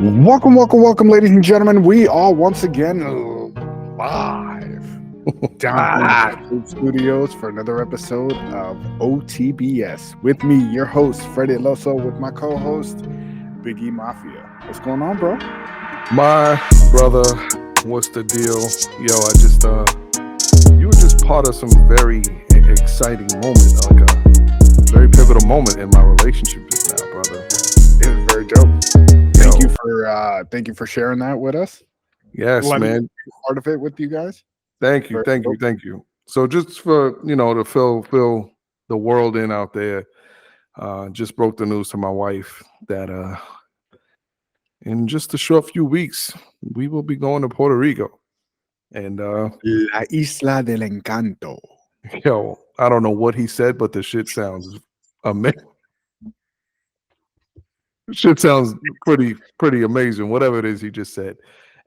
Welcome, ladies and gentlemen. We are once again live down in the studios for another episode of OTBS. With me, your host, Freddie Loso, with my co-host, Biggie Mafia. What's going on, bro? My brother, what's the deal? Yo, you were just part of some very exciting moment, like a very pivotal moment in my relationship just now, brother. It was very dope. Thank you for sharing that with us. Yes, man. Part of it with you guys. Thank you. So just for to fill the world in out there, just broke the news to my wife that in just a short few weeks we will be going to Puerto Rico, and La Isla del Encanto. Yo, I don't know what he said, but the shit sounds amazing. Shit sounds pretty amazing, whatever it is he just said.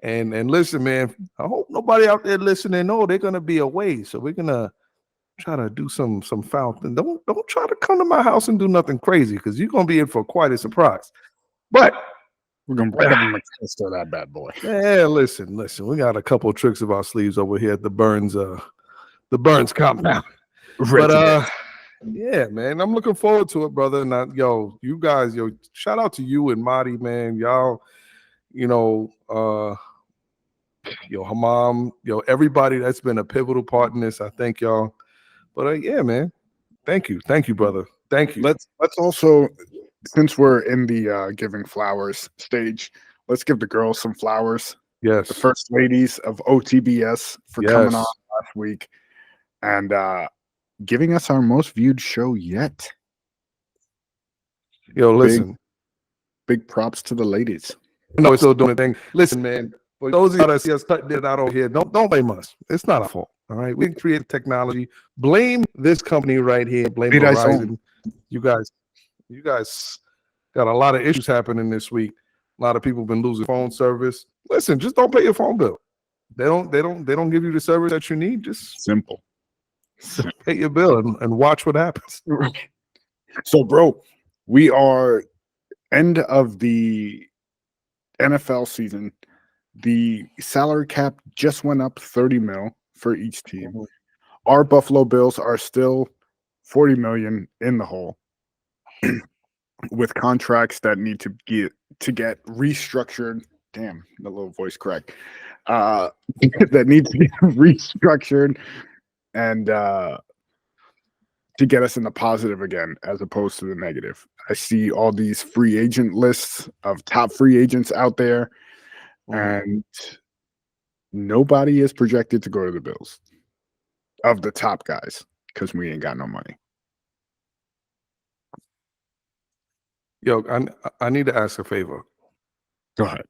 And listen, man, I hope nobody out there listening know they're gonna be away. So we're gonna try to do some foul thing. Don't try to come to my house and do nothing crazy, because you're gonna be in for quite a surprise. But we're gonna break up and twist of that bad boy. Yeah, listen, we got a couple of tricks of our sleeves over here at the Burns compound. But yeah, man, I'm looking forward to it, brother. And you guys, shout out to you and Marty, man. Y'all, her mom, everybody that's been a pivotal part in this. I thank y'all. But yeah, man, thank you, brother. Thank you. Let's also, since we're in the giving flowers stage, let's give the girls some flowers. Yes, the first ladies of OTBS for coming on last week and giving us our most viewed show yet. Listen, big props to the ladies. No, it's still doing a thing. Listen, man, for those of you that see us cutting it out over here, don't blame us. It's not our fault. All right, we created technology. Blame this company right here. Blame Verizon. You guys got a lot of issues happening this week. A lot of people have been losing phone service. Listen, just don't pay your phone bill. They don't give you the service that you need. Just simple. Pay your bill and watch what happens. So, bro, we are end of the NFL season. The salary cap just went up 30 mil for each team. Our Buffalo Bills are still 40 million in the hole with contracts that need to get restructured. Damn, the little voice crack. That needs to be restructured and to get us in the positive again, as opposed to the negative. I see all these free agent lists of top free agents out there, and nobody is projected to go to the Bills of the top guys, because we ain't got no money. Yo, I need to ask a favor. Go ahead.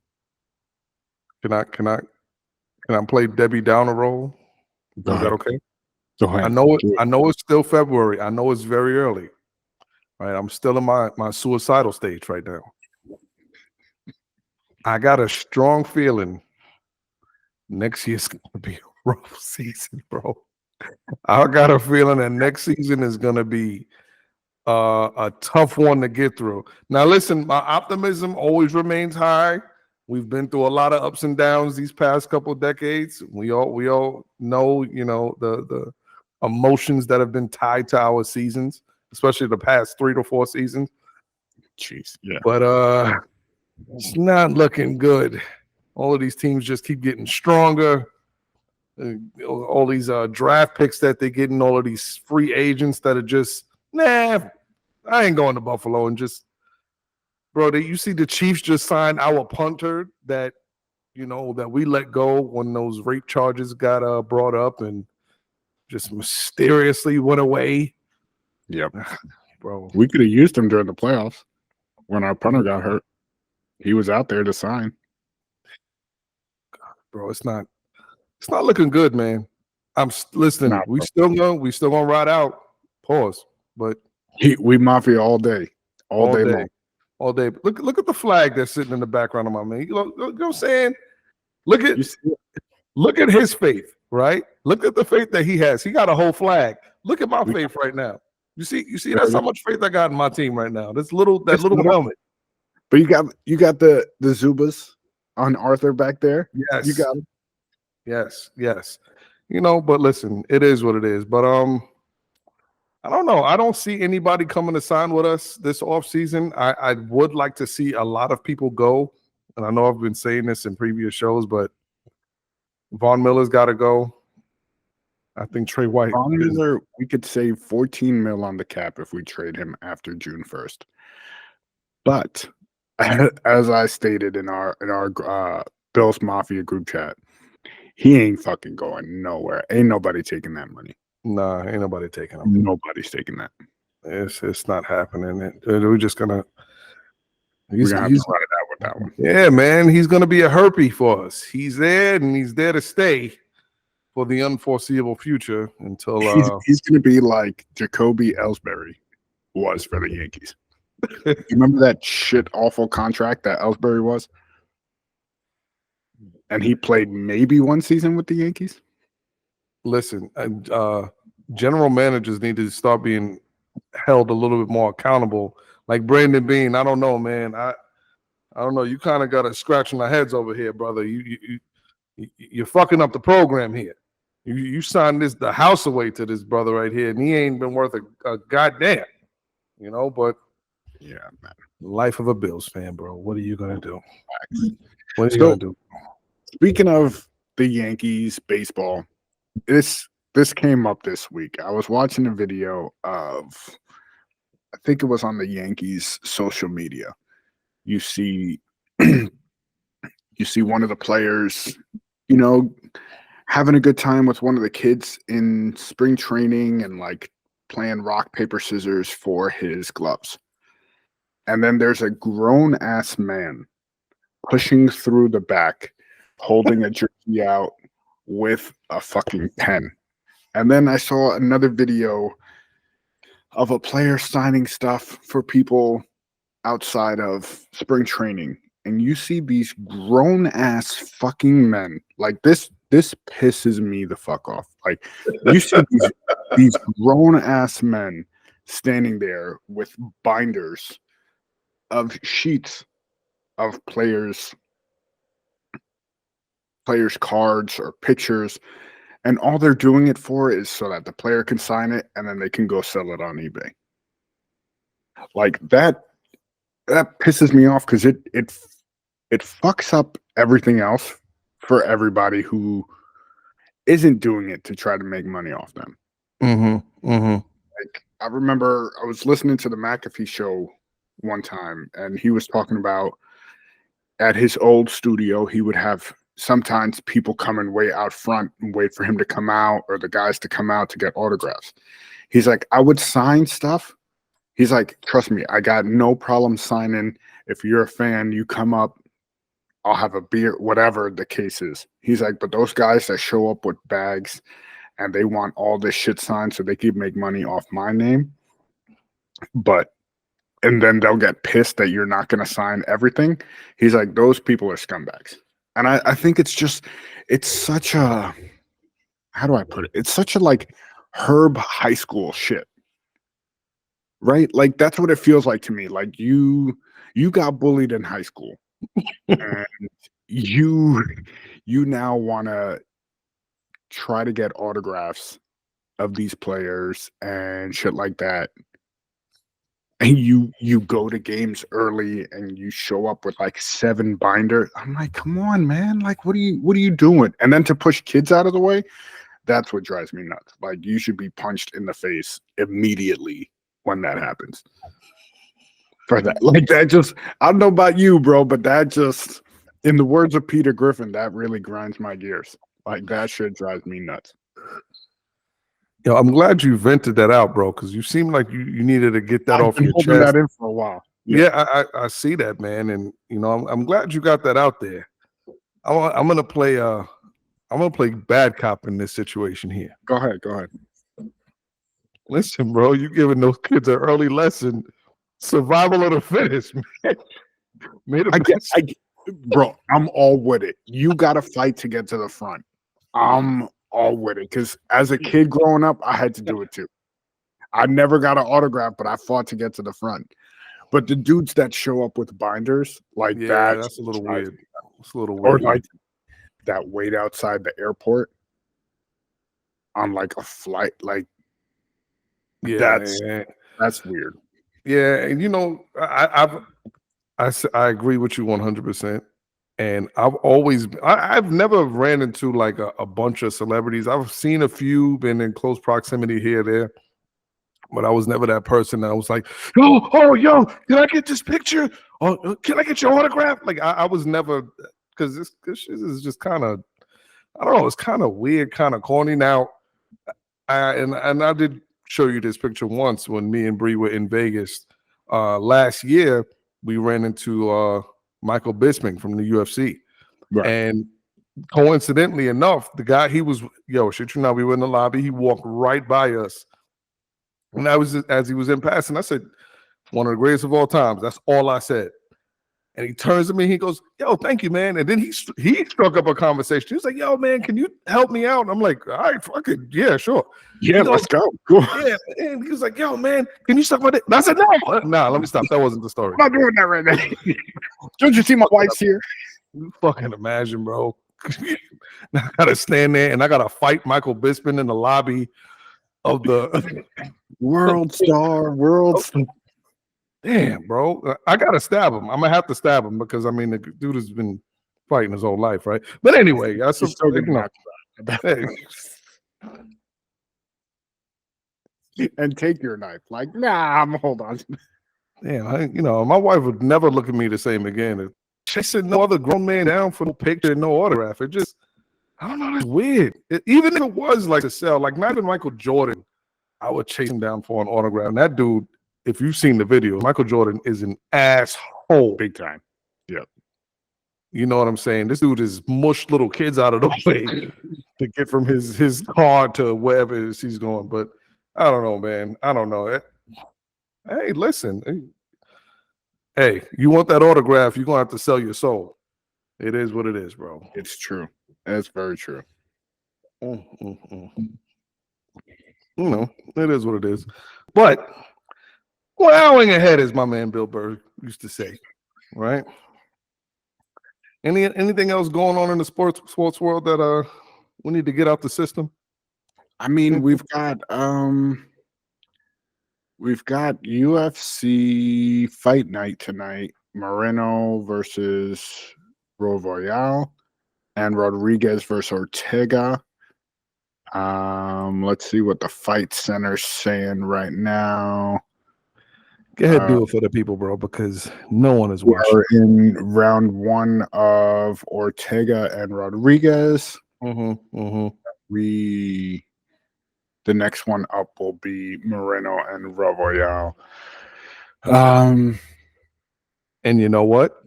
Can I play Debbie Downer role? Is that okay? Go ahead. I know it's still February. I know it's very early. Right, I'm still in my suicidal stage right now. I got a strong feeling next year's gonna be a rough season, bro. I got a feeling that next season is gonna be a tough one to get through. Now, listen, my optimism always remains high. We've been through a lot of ups and downs these past couple of decades. We all know, the emotions that have been tied to our seasons, especially the past 3 to 4 seasons. Jeez, yeah. But it's not looking good. All of these teams just keep getting stronger. All these draft picks that they're getting, all of these free agents that are just, I ain't going to Buffalo. And just, bro, you see the Chiefs just signed our punter that we let go when those rape charges got brought up and just mysteriously went away. Yep. Bro, we could have used him during the playoffs when our punter got hurt. He was out there to sign. Bro, it's not looking good, man. I'm listening. We still gonna ride out. Pause. But we Mafia all day long. All day. Look at the flag that's sitting in the background of my man. You know what I'm saying? Look at his faith, right? Look at the faith that he has. He got a whole flag. Look at my faith right now. You see, that's how much faith I got in my team right now. That little helmet. But you got the Zubas on Arthur back there. Yes. You got him. Yes. But listen, it is what it is. But I don't know. I don't see anybody coming to sign with us this offseason. I would like to see a lot of people go. And I know I've been saying this in previous shows, but Von Miller's got to go. I think Trey White. Von Miller, we could save 14 mil on the cap if we trade him after June 1st. But as I stated in our Bills Mafia group chat, he ain't fucking going nowhere. Ain't nobody taking that money. Nah, ain't nobody taking him. Nobody's taking that. It's not happening. We're just gonna. We're gonna have to ride it out with that one. Yeah, man, he's gonna be a herpy for us. He's there, and he's there to stay for the unforeseeable future until he's gonna be like Jacoby Ellsbury was for the Yankees. You remember that shit awful contract that Ellsbury was? And he played maybe one season with the Yankees? Listen, general managers need to start being held a little bit more accountable. Like Brandon Beane, I don't know, man. I don't know. You kind of got us scratching our heads over here, brother. You're fucking up the program here. You signed the house away to this brother right here, and he ain't been worth a goddamn. But yeah, man. Life of a Bills fan, bro. What are you gonna do? What are you gonna do? Speaking of the Yankees baseball, this came up this week. I was watching a video of, I think it was on the Yankees social media. You see one of the players, having a good time with one of the kids in spring training and like playing rock, paper, scissors for his gloves. And then there's a grown-ass man pushing through the back, holding a jersey out with a fucking pen. And then I saw another video of a player signing stuff for people outside of spring training. And you see these grown-ass fucking men. Like, this pisses me the fuck off. Like, you see these grown-ass men standing there with binders of sheets of players' cards or pictures, and all they're doing it for is so that the player can sign it and then they can go sell it on eBay. Like, that pisses me off because it fucks up everything else for everybody who isn't doing it to try to make money off them. Like, I remember I was listening to the McAfee show one time, and he was talking about at his old studio, he would have sometimes people come and wait out front and wait for him to come out or the guys to come out to get autographs. He's like, I would sign stuff. He's like, trust me, I got no problem signing. If you're a fan, you come up, I'll have a beer, whatever the case is. He's like, but those guys that show up with bags and they want all this shit signed so they can make money off my name, and then they'll get pissed that you're not going to sign everything. He's like, those people are scumbags. And I think it's such a, how do I put it? It's such a like Herb high school shit, right? Like, that's what it feels like to me. Like, you got bullied in high school and you now want to try to get autographs of these players and shit like that. And you go to games early and you show up with like 7 binders. I'm like, come on, man. Like, what are you doing? And then to push kids out of the way, that's what drives me nuts. Like, you should be punched in the face immediately when that happens. For that. Like, that just, I don't know about you, bro, but that just, in the words of Peter Griffin, that really grinds my gears. Like, that shit drives me nuts. I'm glad you vented that out, bro, because you seem like you needed to get that off your chest. I've been holding that in for a while. Yeah, I see that, man, and I'm glad you got that out there. I'm gonna play bad cop in this situation here. Go ahead. Listen, bro, you giving those kids an early lesson, survival of the fittest, man. Bro, I'm all with it. You got to fight to get to the front. I'm all with it because as a kid growing up, I had to do it too. I never got an autograph, but I fought to get to the front. But the dudes that show up with binders, like Yeah, that, that's a little weird. It's a little or weird. like that wait outside the airport on like a flight, like Yeah, that's weird. yeah. And you know, I agree with you 100%. And I've never ran into like a bunch of celebrities. I've seen a few, been in close proximity here, there, but I was never that person that was like, yo, can I get this picture? Oh, can I get your autograph? Like I was never, because this shit is just kind of, I don't know, it's kind of weird, kind of corny. Now, and I did show you this picture once when me and Bree were in Vegas last year. We ran into Michael Bisping from the UFC. Right. And coincidentally enough, the guy, he was, shit you know, we were in the lobby. He walked right by us. And I was, as he was in passing, I said, one of the greatest of all times. That's all I said. And he turns to me, he goes, yo, thank you, man. And then he struck up a conversation. He was like, yo, man, can you help me out? And I'm like, all right, fuck it. Yeah, sure. Yeah, let's go. Cool. Yeah. And he was like, yo, man, can you suck my dick? And I said, no. Nah, let me stop. That wasn't the story. I'm not doing that right now. Don't you see my wife's here? You fucking imagine, bro. Now I gotta stand there and I gotta fight Michael Bisping in the lobby of the World star. Damn, bro. I gotta stab him. I'm gonna have to stab him because I mean the dude has been fighting his whole life, right? But anyway, that's still you know, and take your knife. Like, nah, hold on. Damn, my wife would never look at me the same again. Chasing no other grown man down for no picture and no autograph. It just, I don't know, that's weird. Even if it was like a sell, like not even Michael Jordan, I would chase him down for an autograph. And that dude, if you've seen the video, Michael Jordan is an asshole. Big time. Yep. You know what I'm saying? This dude is mushed little kids out of the way to get from his car to wherever it is he's going. But I don't know, man. I don't know. Hey, listen. Hey, you want that autograph, you're going to have to sell your soul. It is what it is, bro. It's true. That's very true. You know, it is what it is. But plowing ahead, as my man Bill Burr used to say, right? Anything else going on in the sports world that we need to get out the system? I mean, we've got UFC fight night tonight. Moreno versus Royale and Rodriguez versus Ortega. Let's see what the Fight Center's saying right now. Go ahead, do it for the people, bro, because no one is watching. We're in round one of Ortega and Rodriguez. The next one up will be Moreno and Royale. And you know what?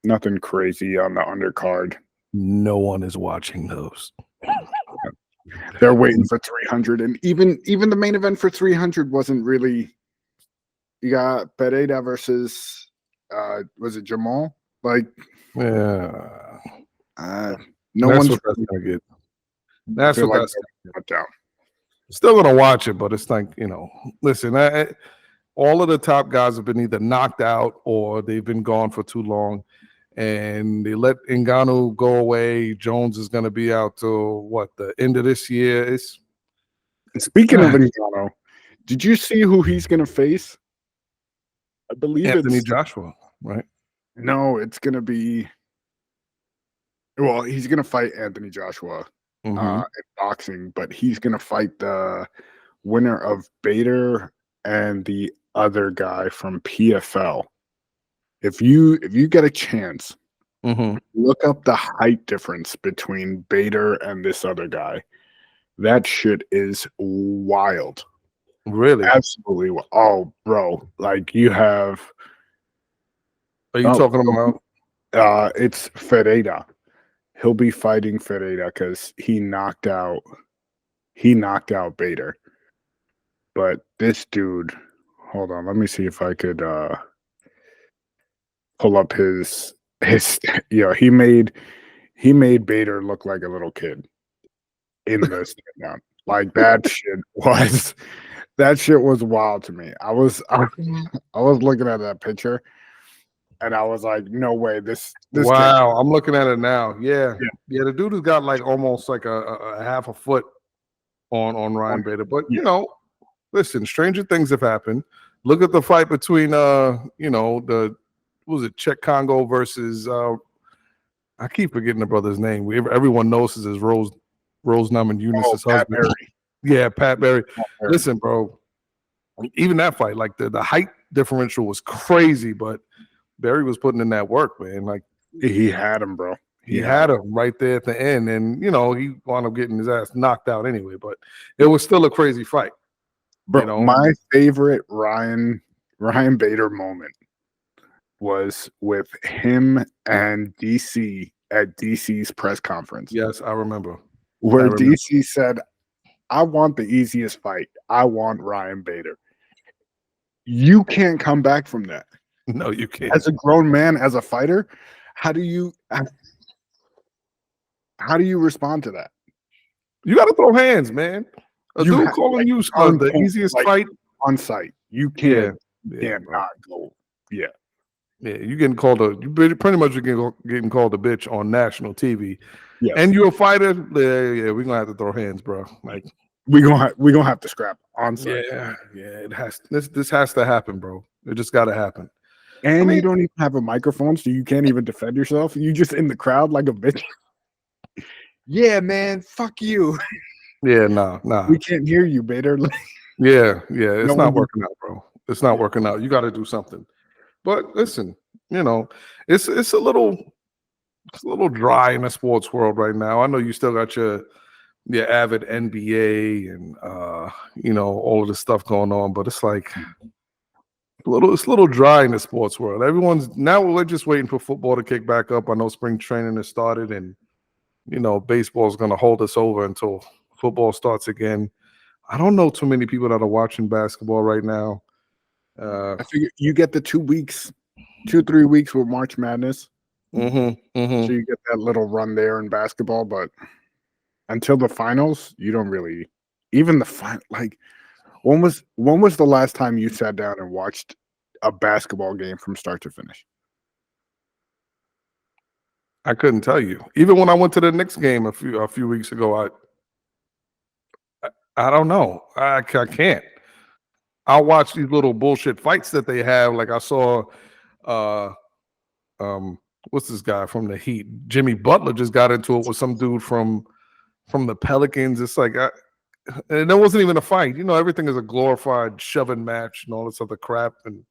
Nothing crazy on the undercard. No one is watching those. They're waiting for 300, and even the main event for 300 wasn't really. You got Pereira versus was it Jamal? Like, yeah, no one's gonna get. That's what like that's down. Still gonna watch it, but it's like, listen, all of the top guys have been either knocked out or they've been gone for too long, and they let Ngannou go away. Jones is gonna be out till the end of this year. Speaking of Ngannou, did you see who he's gonna face? I believe Anthony it's Joshua, right? No, it's gonna be. Well, he's gonna fight Anthony Joshua in boxing, but he's gonna fight the winner of Bader and the other guy from PFL. If you get a chance, look up the height difference between Bader and this other guy. That shit is wild. Really? Absolutely. Oh, bro. Like you have. Are you talking about? It's Ferreira. He'll be fighting Ferreira because he knocked out Bader. But this dude, hold on, let me see if I could pull up his he made Bader look like a little kid in the stand down. Like that shit was wild to me. I was looking at that picture and I was like, no way, this can't. Wow, I'm looking at it now. Yeah, Yeah. yeah. The dude has got like almost like a half a foot on Ryan Bader. But Yeah. you know, listen, stranger things have happened. Look at the fight between the what was it, Czech Congo versus I keep forgetting the brother's name. Everyone knows this as Rose Namajunas' Pat husband. Barry. Yeah, Pat Barry. Pat Barry. Listen, bro, even that fight, like the height differential was crazy, but Barry was putting in that work, man. Like He had him, bro. he had him right there at the end, and he wound up getting his ass knocked out anyway. But it was still a crazy fight, Bro, my favorite Ryan Bader moment was with him and DC at DC's press conference. Yes, I remember. Where DC said, I want the easiest fight. I want Ryan Bader. You can't come back from that. No, you can't. As a grown man, as a fighter, how do you respond to that? You got to throw hands, man. A dude calling you the easiest fight on site. You can't. Can't not go. Yeah. Yeah, you getting called pretty much getting called a bitch on national TV. Yeah. And you're a fighter. Yeah, we're gonna have to throw hands, bro. Like we're gonna have to scrap on site. Yeah. It has this has to happen, bro. It just gotta happen. And you don't even have a microphone, so you can't even defend yourself. You just in the crowd like a bitch. Yeah, man, fuck you. Yeah, nah. We can't hear you, Bader. Yeah, it's not working out, bro. It's not working out. You got to do something. But listen, it's a little dry in the sports world right now. I know you still got your avid NBA and all of this stuff going on, but it's like it's a little dry in the sports world. We're just waiting for football to kick back up. I know spring training has started, and baseball is going to hold us over until football starts again. I don't know too many people that are watching basketball right now. I figure you get the 2 weeks, 2-3 weeks with March Madness. So you get that little run there in basketball, but until the finals, you don't really. Even the final, like, when was the last time you sat down and watched a basketball game from start to finish? I couldn't tell you. Even when I went to the Knicks game a few weeks ago, I don't know. I can't. I'll watch these little bullshit fights that they have. Like I saw, what's this guy from the Heat? Jimmy Butler just got into it with some dude from the Pelicans. It's like, and it wasn't even a fight. Everything is a glorified shoving match and all this other crap, and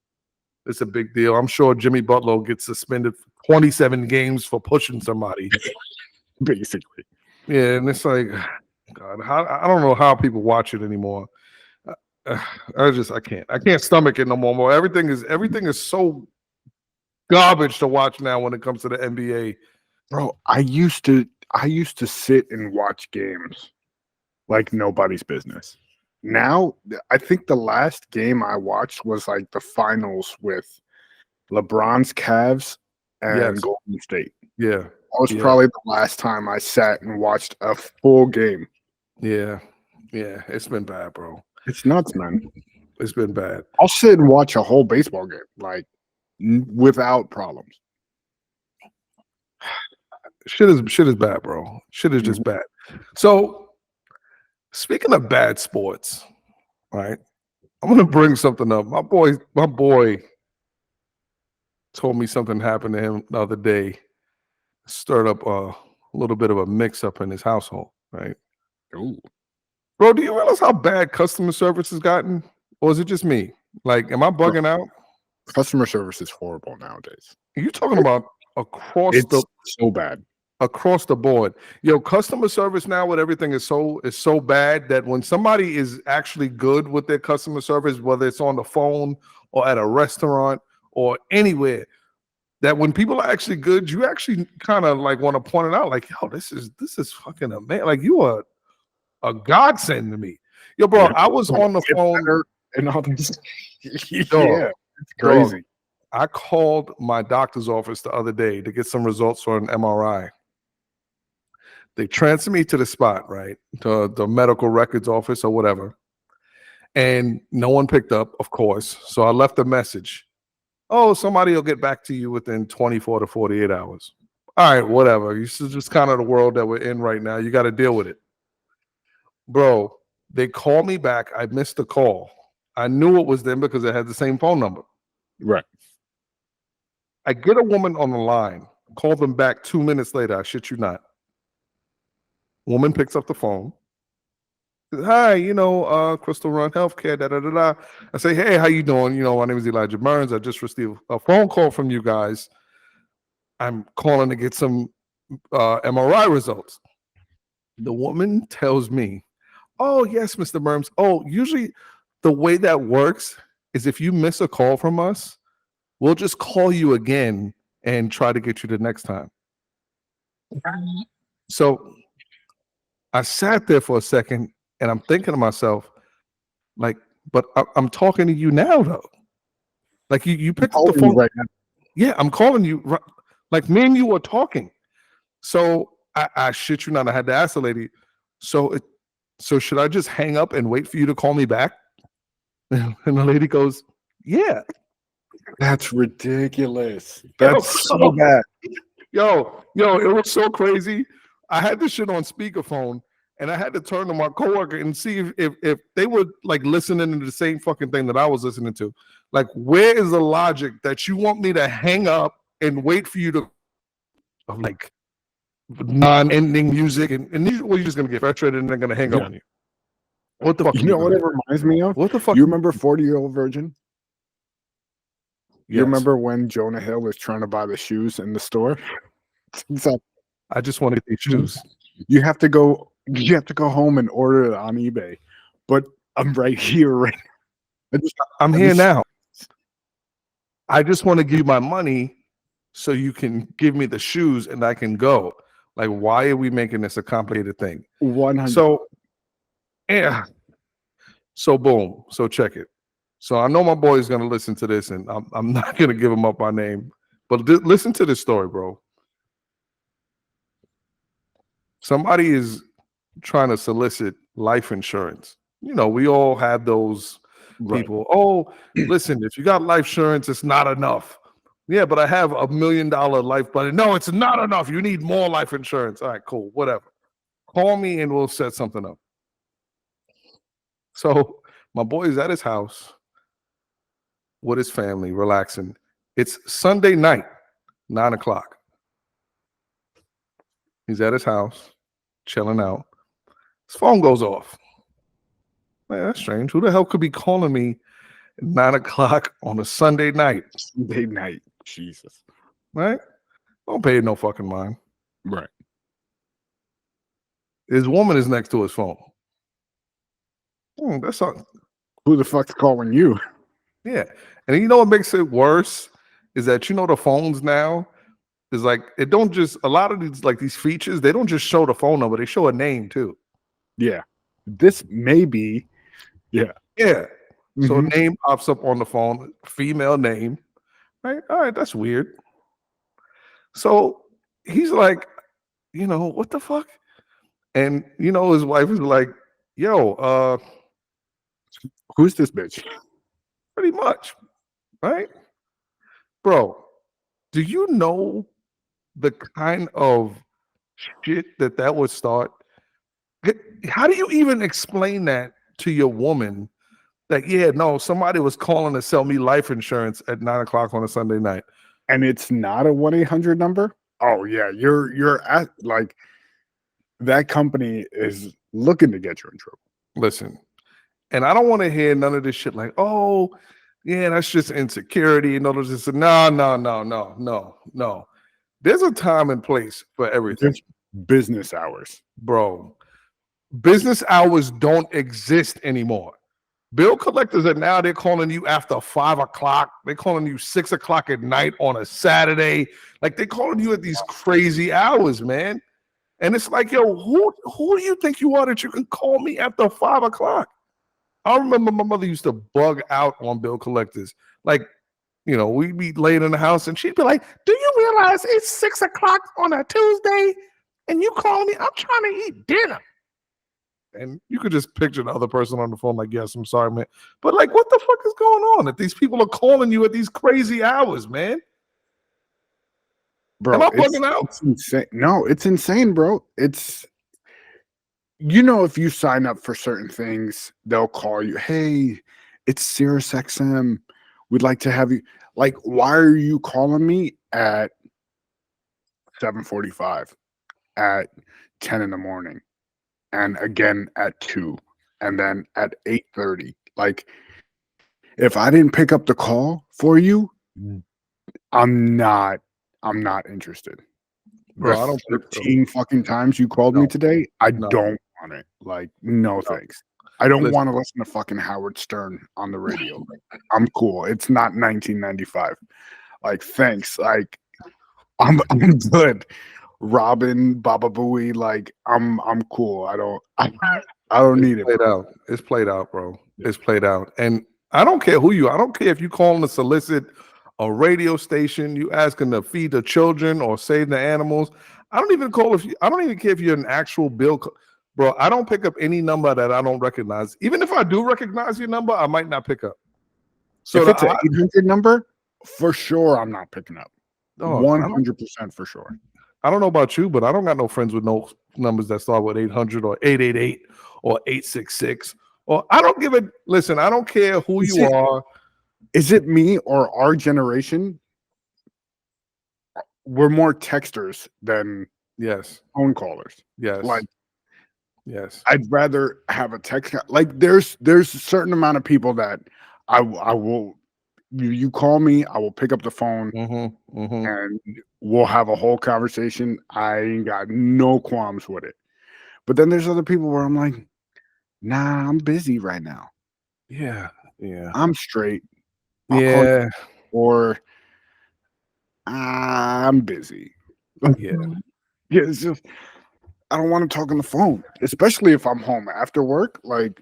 it's a big deal. I'm sure Jimmy Butler will get suspended for 27 games for pushing somebody. Basically. Yeah, and it's like, God, I don't know how people watch it anymore. I can't stomach it no more. Everything is so garbage to watch now when it comes to the NBA. Bro, I used to sit and watch games like nobody's business. Now, I think the last game I watched was like the finals with LeBron's Cavs and Golden State. Yeah. That was probably the last time I sat and watched a full game. Yeah. It's been bad, bro. It's nuts, man. It's been bad. I'll sit and watch a whole baseball game, like, without problems. Shit is bad, bro. Shit is just bad. So, speaking of bad sports, right? I'm gonna bring something up. My boy told me something happened to him the other day. Stirred up a little bit of a mix-up in his household, right? Ooh. Bro, do you realize how bad customer service has gotten? Or is it just me? Like, am I bugging out? Customer service is horrible nowadays. Are you talking about so bad. Across the board? Yo, customer service now with everything is so bad that when somebody is actually good with their customer service, whether it's on the phone or at a restaurant or anywhere, that when people are actually good, you actually kind of like want to point it out, like, yo, this is fucking amazing. Like, you are a godsend to me. Yo, bro, I was on the phone and all this. Yeah, it's crazy. Dog, I called my doctor's office the other day to get some results for an MRI. They transfer me to the spot, right? To the medical records office or whatever. And no one picked up, of course. So I left a message. Oh, somebody will get back to you within 24 to 48 hours. All right, whatever. This is just kind of the world that we're in right now. You got to deal with it. Bro, they called me back. I missed the call. I knew it was them because it had the same phone number. Right. I get a woman on the line, call them back 2 minutes later. I shit you not. Woman picks up the phone. Hi, Crystal Run Healthcare, da da da da. I say, hey, how you doing? My name is Elijah Burns. I just received a phone call from you guys. I'm calling to get some MRI results. The woman tells me, oh, yes, Mr. Burns. Oh, usually the way that works is if you miss a call from us, we'll just call you again and try to get you the next time. So I sat there for a second and I'm thinking to myself, like, but I'm talking to you now, though. Like, you picked up the phone right now. Yeah, I'm calling you. Like, me and you were talking. So I shit you not. I had to ask the lady, so should I just hang up and wait for you to call me back? And the lady goes, yeah. That's ridiculous. That's so bad. Yo, it was so crazy. I had this shit on speakerphone, and I had to turn to my coworker and see if they were like listening to the same fucking thing that I was listening to. Like, where is the logic that you want me to hang up and wait for you to like non-ending music and you're just gonna get frustrated and they're gonna hang up on you? What the fuck? You know what it reminds me of? What the fuck? You remember 40-Year-Old Virgin? Yes. You remember when Jonah Hill was trying to buy the shoes in the store? Exactly. I just want to get these shoes. You have to go home and order it on eBay. But I'm right here right now. I'm here now. I just want to give you my money so you can give me the shoes and I can go. Like, why are we making this a complicated thing? 100. So, yeah. So, boom. So, check it. So, I know my boy is going to listen to this, and I'm not going to give him up my name. But listen to this story, bro. Somebody is trying to solicit life insurance. We all have those people. Oh, listen, if you got life insurance, it's not enough. Yeah, but I have $1 million life budget. No, it's not enough. You need more life insurance. All right, cool, whatever. Call me and we'll set something up. So my boy is at his house with his family, relaxing. It's Sunday night, 9:00. He's at his house, chilling out. His phone goes off. Man, that's strange. Who the hell could be calling me at 9:00 on a Sunday night? Sunday night. Jesus. Right? Don't pay no fucking mind. Right. His woman is next to his phone. That's all. Who the fuck's calling you? Yeah. And you know what makes it worse is that the phones now is like, it don't just, a lot of these features, they don't just show the phone number, they show a name too. Yeah. This may be. Yeah. Yeah. So a name pops up on the phone, female name. Right? All right, that's weird. So he's like, what the fuck? And his wife is like, yo, who's this bitch? Pretty much. Right? Bro, do you know the kind of shit that would start? How do you even explain that to your woman? Like, yeah, no, somebody was calling to sell me life insurance at 9:00 on a Sunday night. And it's not a 1-800 number? Oh, yeah. You're at, like, that company is looking to get you in trouble. Listen, and I don't want to hear none of this shit like, oh, yeah, that's just insecurity. And all this. No. There's a time and place for everything. It's business hours. Bro, business hours don't exist anymore. Bill collectors they're calling you after 5:00. They're calling you 6:00 at night on a Saturday. Like, they're calling you at these crazy hours, man. And it's like, yo, who do you think you are that you can call me after 5:00? I remember my mother used to bug out on bill collectors. Like, we'd be laying in the house and she'd be like, do you realize it's 6:00 on a Tuesday and you calling me, I'm trying to eat dinner. And you could just picture the other person on the phone like, yes, I'm sorry, man. But like, what the fuck is going on that these people are calling you at these crazy hours, man? Bro, Am I bugging out? it's insane. No, it's insane, bro. It's, you know, if you sign up for certain things, they'll call you, hey, it's Sirius XM. We'd like to have you. Like, why are you calling me at 7:45, at 10 in the morning, and again at 2, and then at 8:30? Like, if I didn't pick up the call for you, I'm not interested. Bro, The I don't think so. 13 fucking times you called me today, I don't want it. Like, no thanks. I don't want to listen to fucking Howard Stern on the radio. I'm cool. It's not 1995. Like, thanks. Like, I'm good. Robin, Baba Booey, like, I'm cool. I don't need it. Played out. It's played out, bro. It's played out. And I don't care who you are. I don't care if you calling to solicit a radio station, you asking to feed the children or save the animals. I don't even care if you're an actual bill. Bro, I don't pick up any number that I don't recognize. Even if I do recognize your number, I might not pick up. So if it's an 800 number, for sure I'm not picking up. 100% for sure. I don't know about you, but I don't got no friends with no numbers that start with 800 or 888 or 866. Or I don't give a listen. I don't care who you are. Is it me or our generation? We're more texters than phone callers. Yes. Like, yes. I'd rather have a text. Like, there's a certain amount of people that I will. You call me, I will pick up the phone, and we'll have a whole conversation. I ain't got no qualms with it. But then there's other people where I'm like, nah, I'm busy right now. Yeah. I'm straight. I'll call you, or I'm busy. Yeah. It's just, I don't want to talk on the phone, especially if I'm home after work. Like,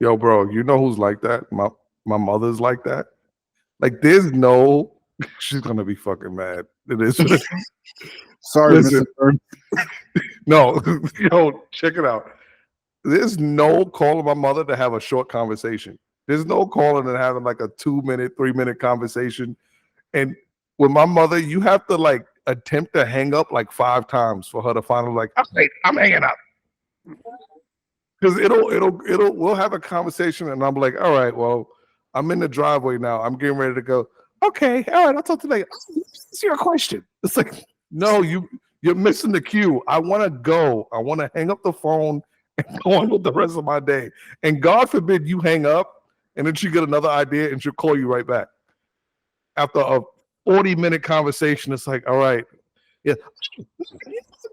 yo, bro, you know who's like that? My mother's like that. Like, there's no, she's gonna be fucking mad. It is. Sorry, listen. No, yo, check it out. There's no calling my mother to have a short conversation. There's no calling and having like a 2-minute, 3-minute conversation. And with my mother, you have to like attempt to hang up like 5 times for her to finally like, I'm hanging up. Because we'll have a conversation and I'm like, all right, well, I'm in the driveway now. I'm getting ready to go. Okay, all right, I'll talk to you later. It's your question. It's like, no, you're missing the cue. I want to go. I want to hang up the phone and go on with the rest of my day. And God forbid you hang up and then she get another idea and she'll call you right back. After a 40-minute conversation, it's like, all right, yeah, I'm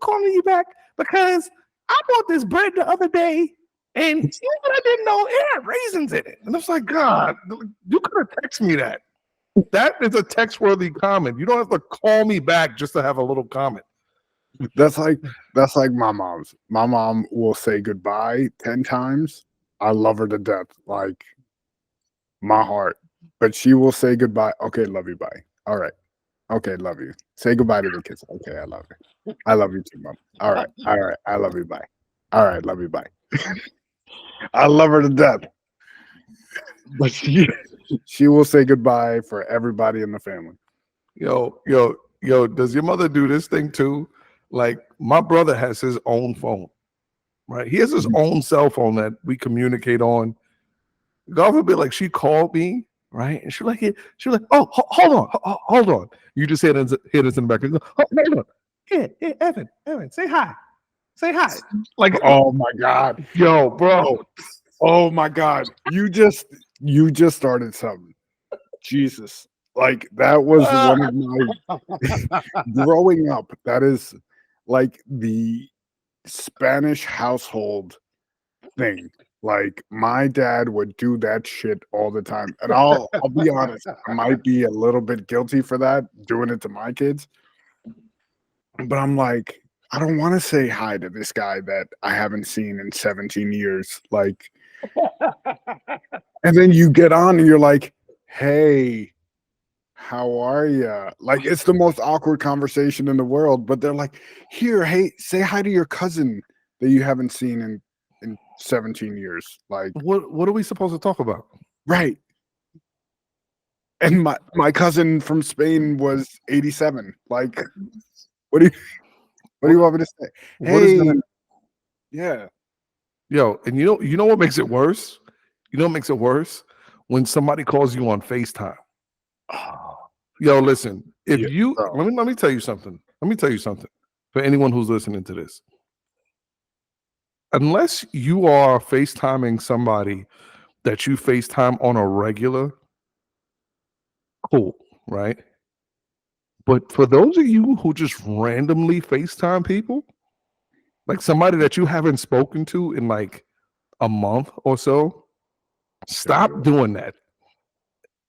calling you back because I bought this bread the other day and you know what I didn't know? It had raisins in it. And it's like, God, you could have texted me that. That is a text-worthy comment. You don't have to call me back just to have a little comment. That's like my mom's. My mom will say goodbye 10 times. I love her to death, like my heart. But she will say goodbye. Okay, love you, bye. All right. Okay, love you. Say goodbye to the kids. Okay, I love you. I love you too, mom. All right. I love you, bye. All right, love you, bye. I love her to death. But she will say goodbye for everybody in the family. Yo, does your mother do this thing too? Like, my brother has his own phone, right? He has his own cell phone that we communicate on. God forbid, like, she called me, right? And she like, oh, hold on. You just hear this in the background. Oh, hold on. Here, Evan, say hi. Say hi. Like, oh my God. Yo, bro. Oh my God. You just started something. Jesus. Like, that was one of my growing up. That is like the Spanish household thing. Like, my dad would do that shit all the time. And I'll be honest, I might be a little bit guilty for that, doing it to my kids. But I'm like, I don't want to say hi to this guy that I haven't seen in 17 years. Like, and then you get on and you're like, hey, how are you? Like, it's the most awkward conversation in the world, but they're like, here, hey, say hi to your cousin that you haven't seen in 17 years. Like, What are we supposed to talk about? right. And my cousin from Spain was 87. Like, what do you want me to say? What is Hey, that? yeah. Yo, and you know what makes it worse? You know what makes it worse? When somebody calls you on FaceTime. Oh, Yo, listen, if yeah, you bro. let me tell you something. Let me tell you something for anyone who's listening to this. Unless you are FaceTiming somebody that you FaceTime on a regular, cool, right? But for those of you who just randomly FaceTime people, like somebody that you haven't spoken to in like a month or so, stop doing that.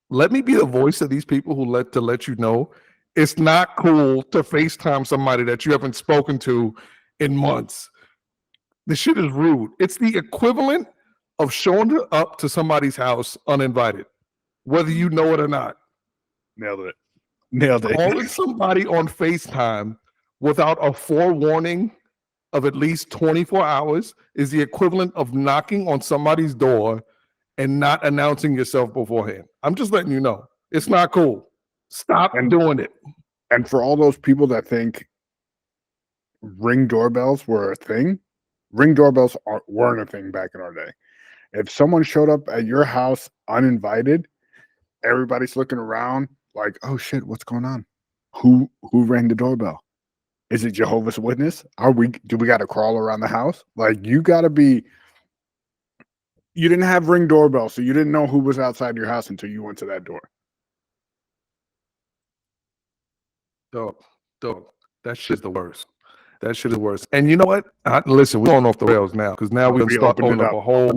Let me be the voice of these people who let you know it's not cool to FaceTime somebody that you haven't spoken to in months. This shit is rude. It's the equivalent of showing up to somebody's house uninvited, whether you know it or not. Nailed it. Nailed it. Calling somebody on FaceTime without a forewarning of at least 24 hours is the equivalent of knocking on somebody's door and not announcing yourself beforehand. I'm just letting you know. It's not cool. Stop doing it. And for all those people that think Ring doorbells were a thing, Ring doorbells weren't a thing back in our day. If someone showed up at your house uninvited, everybody's looking around like, "Oh shit, what's going on? Who rang the doorbell? Is it Jehovah's Witness? Do we got to crawl around the house? Like, you got to be." You didn't have Ring doorbell, so you didn't know who was outside your house until you went to that door. Dog, that shit's the worst. That shit is worse. And you know what? Listen, we're going off the rails now because now we're going to start opening up a whole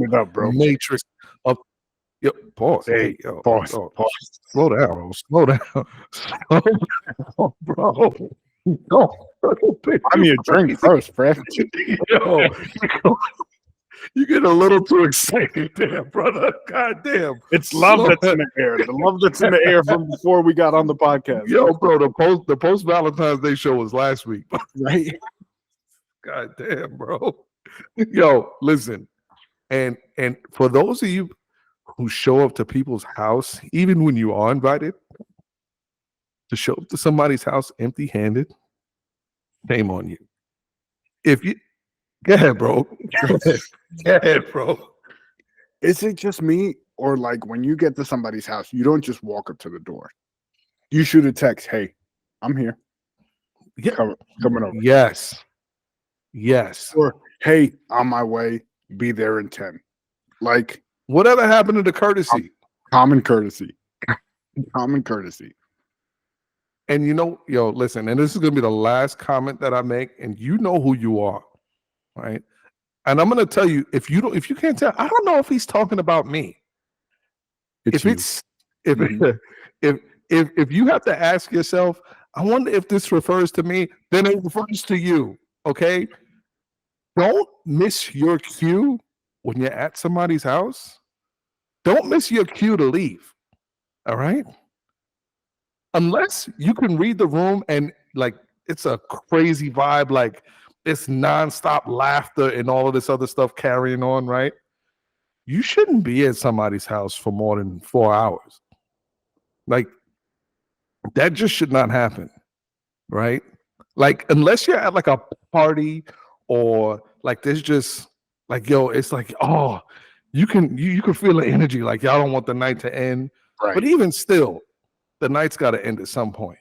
matrix of. Yo, pause. Hey, yo, pause. Slow down, bro. Slow down. Slow down, bro. No. I'm your drink first, Fred. Yo, you get a little too excited there, brother. God damn. It's love that's in the air. The love that's in the air from before we got on the podcast. Yo, bro, the post Valentine's Day show was last week. Right? God damn, bro. Yo, listen. And for those of you who show up to people's house, even when you are invited, to show up to somebody's house empty-handed, shame on you. If you go ahead, bro. Go ahead, bro. Is it just me, or like when you get to somebody's house, you don't just walk up to the door? You shoot a text, "Hey, I'm here. Yeah. Coming over." Yes. Or, "Hey, on my way. Be there in 10." Like, whatever happened to the courtesy? Common courtesy. Common courtesy. And you know, yo, listen, and this is gonna be the last comment that I make, and you know who you are, right? And I'm gonna tell you, if you can't tell, I don't know if he's talking about me. If you have to ask yourself, I wonder if this refers to me, then it refers to you. Okay. Don't miss your cue when you're at somebody's house. Don't miss your cue to leave. All right. Unless you can read the room and like it's a crazy vibe, like it's nonstop laughter and all of this other stuff carrying on, right? You shouldn't be at somebody's house for more than 4 hours. Like that just should not happen, right? Like unless you're at like a party or like there's just like, yo, it's like, oh, you can feel the energy, like y'all don't want the night to end. Right. But even still, the night's got to end at some point.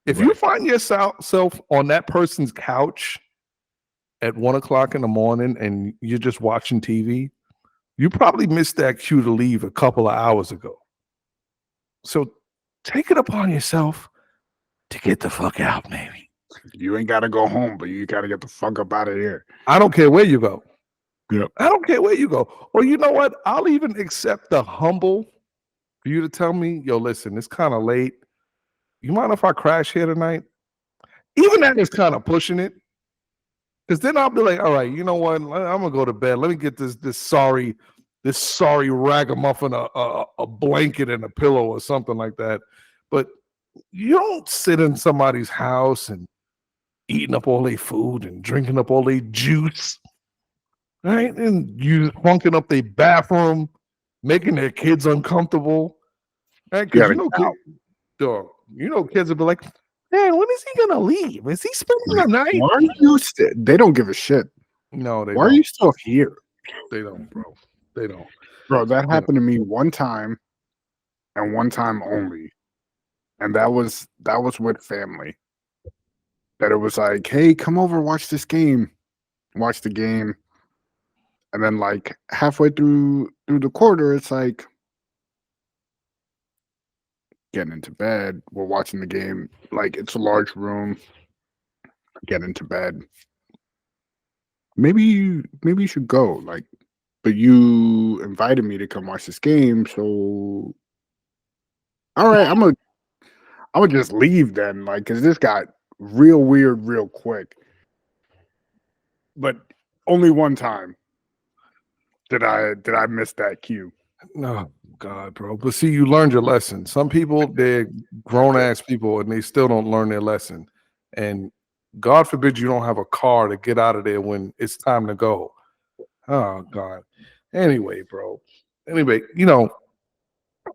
If you find yourself on that person's couch at 1 o'clock in the morning and you're just watching TV, you probably missed that cue to leave a couple of hours ago. So take it upon yourself to get the fuck out, maybe. You ain't got to go home, but you got to get the fuck up out of here. I don't care where you go. Yep. I don't care where you go. Or you know what? I'll even accept the humble for you to tell me, yo, listen, it's kind of late. You mind if I crash here tonight? Even that is kind of pushing it. Because then I'll be like, all right, you know what? I'm gonna go to bed. Let me get this sorry ragamuffin a blanket and a pillow or something like that. But you don't sit in somebody's house and eating up all their food and drinking up all their juice, right? And you funking up their bathroom, making their kids uncomfortable, right? You Because gotta get out. dog, kids will be like, man, when is he gonna leave? Is he spending the night? Why are you they don't give a shit. No, they Why are don't. you still here? They don't, bro. They don't. Bro, that You know. happened to me one time and one time only. And that was with family. That it was like, hey, come over, watch this game. Watch the game. And then like halfway through the quarter, it's like getting into bed. We're watching the game. Like it's a large room. Get into bed. Maybe you should go. Like, but you invited me to come watch this game, so all right, I'm gonna just leave then, like, cause this got real weird real quick. But only one time did I miss that cue. No, God, bro. But see, you learned your lesson. Some people, they're grown ass people and they still don't learn their lesson. And God forbid you don't have a car to get out of there when it's time to go. Oh, God. Anyway, bro. Anyway,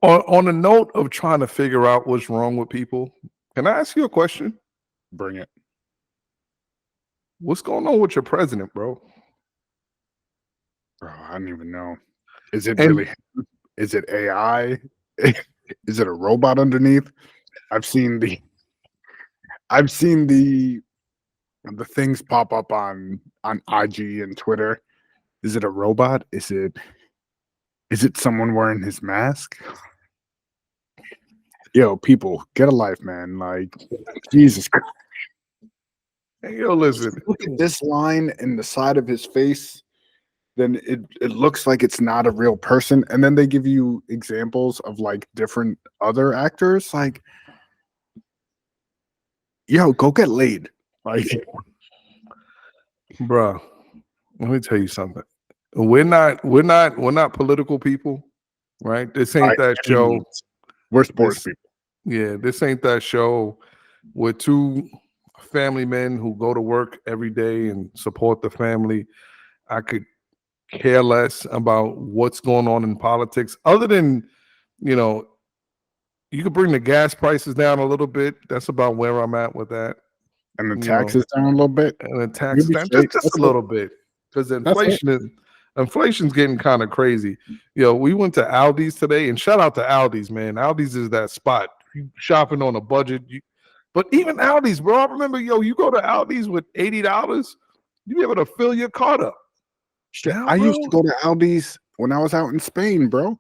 on the note of trying to figure out what's wrong with people, can I ask you a question? Bring it. What's going on with your president, bro? Bro, I don't even know. Is it And really him? Is it AI? Is it a robot underneath? I've seen the things pop up on IG and Twitter. Is it a robot? Is it someone wearing his mask? Yo, people, get a life, man. Like, Jesus Christ. hey, yo, listen. Look at this line in the side of his face, then it looks like it's not a real person. And then they give you examples of like different other actors. Like, yo, go get laid. Like, Bro, let me tell you something. We're not political people, right? This ain't that show. We're sports This, people. yeah, this ain't that show. We're two family men who go to work every day and support the family. I could care less about what's going on in politics, other than, you could bring the gas prices down a little bit. That's about where I'm at with that. And the taxes down a little bit. And the taxes down just a little bit. Because inflation's getting kind of crazy. We went to Aldi's today, and shout out to Aldi's, man. Aldi's is that spot. You shopping on a budget. But even Aldi's, bro, I remember, you go to Aldi's with $80, you be able to fill your cart up. Shit, I used to go to Aldi's when I was out in Spain, bro.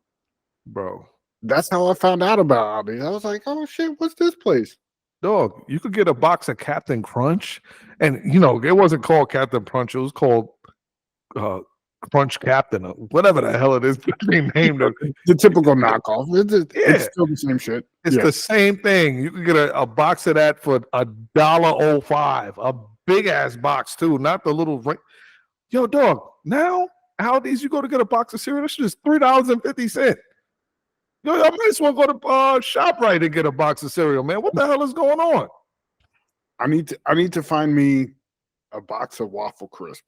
Bro. That's how I found out about Aldi's. I was like, oh shit, what's this place? Dog, you could get a box of Captain Crunch. And, it wasn't called Captain Crunch. It was called Crunch Captain, or whatever the hell it is they named it. The typical knockoff. It's still the same shit. It's the same thing. You can get a box of that for $1.05. A big ass box too, not the little ring. Yo, dog. Now Aldi's, you go to get a box of cereal. That's just $3.50. Yo, I might as well go to ShopRite and get a box of cereal, man. What the hell is going on? I need to find me a box of Waffle Crisp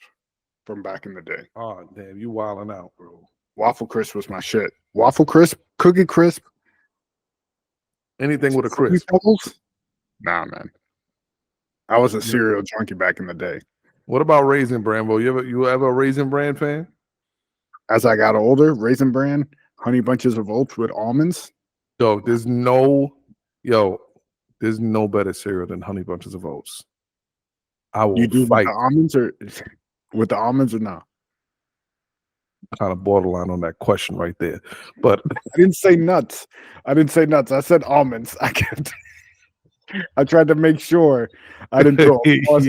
from back in the day. Oh, damn, you wilding out, bro. Waffle Crisp was my shit. Waffle Crisp, Cookie Crisp. Anything with a crisp. Nah, man. I was a cereal junkie back in the day. What about Raisin Bran, bro? You ever a Raisin Bran fan? As I got older, Raisin Bran, Honey Bunches of Oats with almonds. Dog, there's no better cereal than Honey Bunches of Oats. I will fight. With the almonds or not? Kind of borderline on that question right there. But I didn't say nuts. I said almonds. I tried to make sure I didn't throw a pause.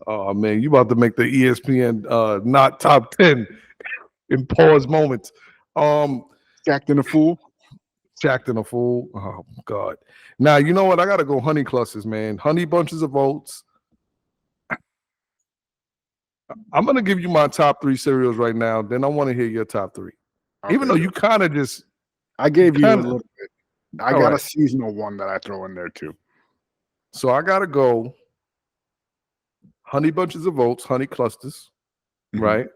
Oh man, you about to make the ESPN not top 10 in pause moments. Jacked in a fool. Oh God. Now you know what? I gotta go honey clusters, man. Honey bunches of oats. I'm gonna give you my top 3 cereals right now. Then I want to hear your top 3. Okay. Even though you kind of just I gave you a little bit. I All got a right. seasonal one that I throw in there too. So I gotta go honey bunches of oats, honey clusters, Mhm. right?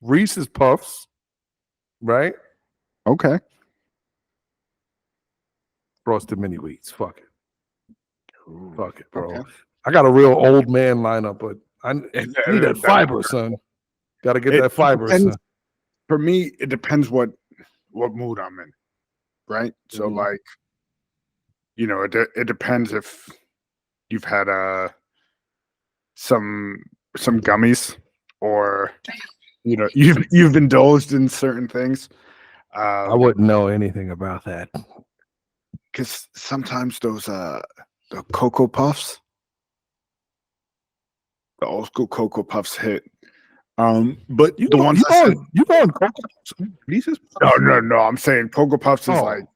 Reese's Puffs, right? Okay. Frosted mini wheats. Fuck it. Ooh, Fuck it, bro. okay. I got a real old man lineup, but I need that That- fiber, son. Gotta get it that fiber, depends. son. For me, it depends what mood I'm in, right? So Mhm. like, it depends if you've had some gummies, or you've indulged in certain things. I wouldn't know anything about that. Because sometimes those the Cocoa Puffs, the old school Cocoa Puffs hit. But You the go, ones you I said, going, you going Cocoa Puffs? Reese's Puffs? no, I'm saying Cocoa Puffs is like, Oh,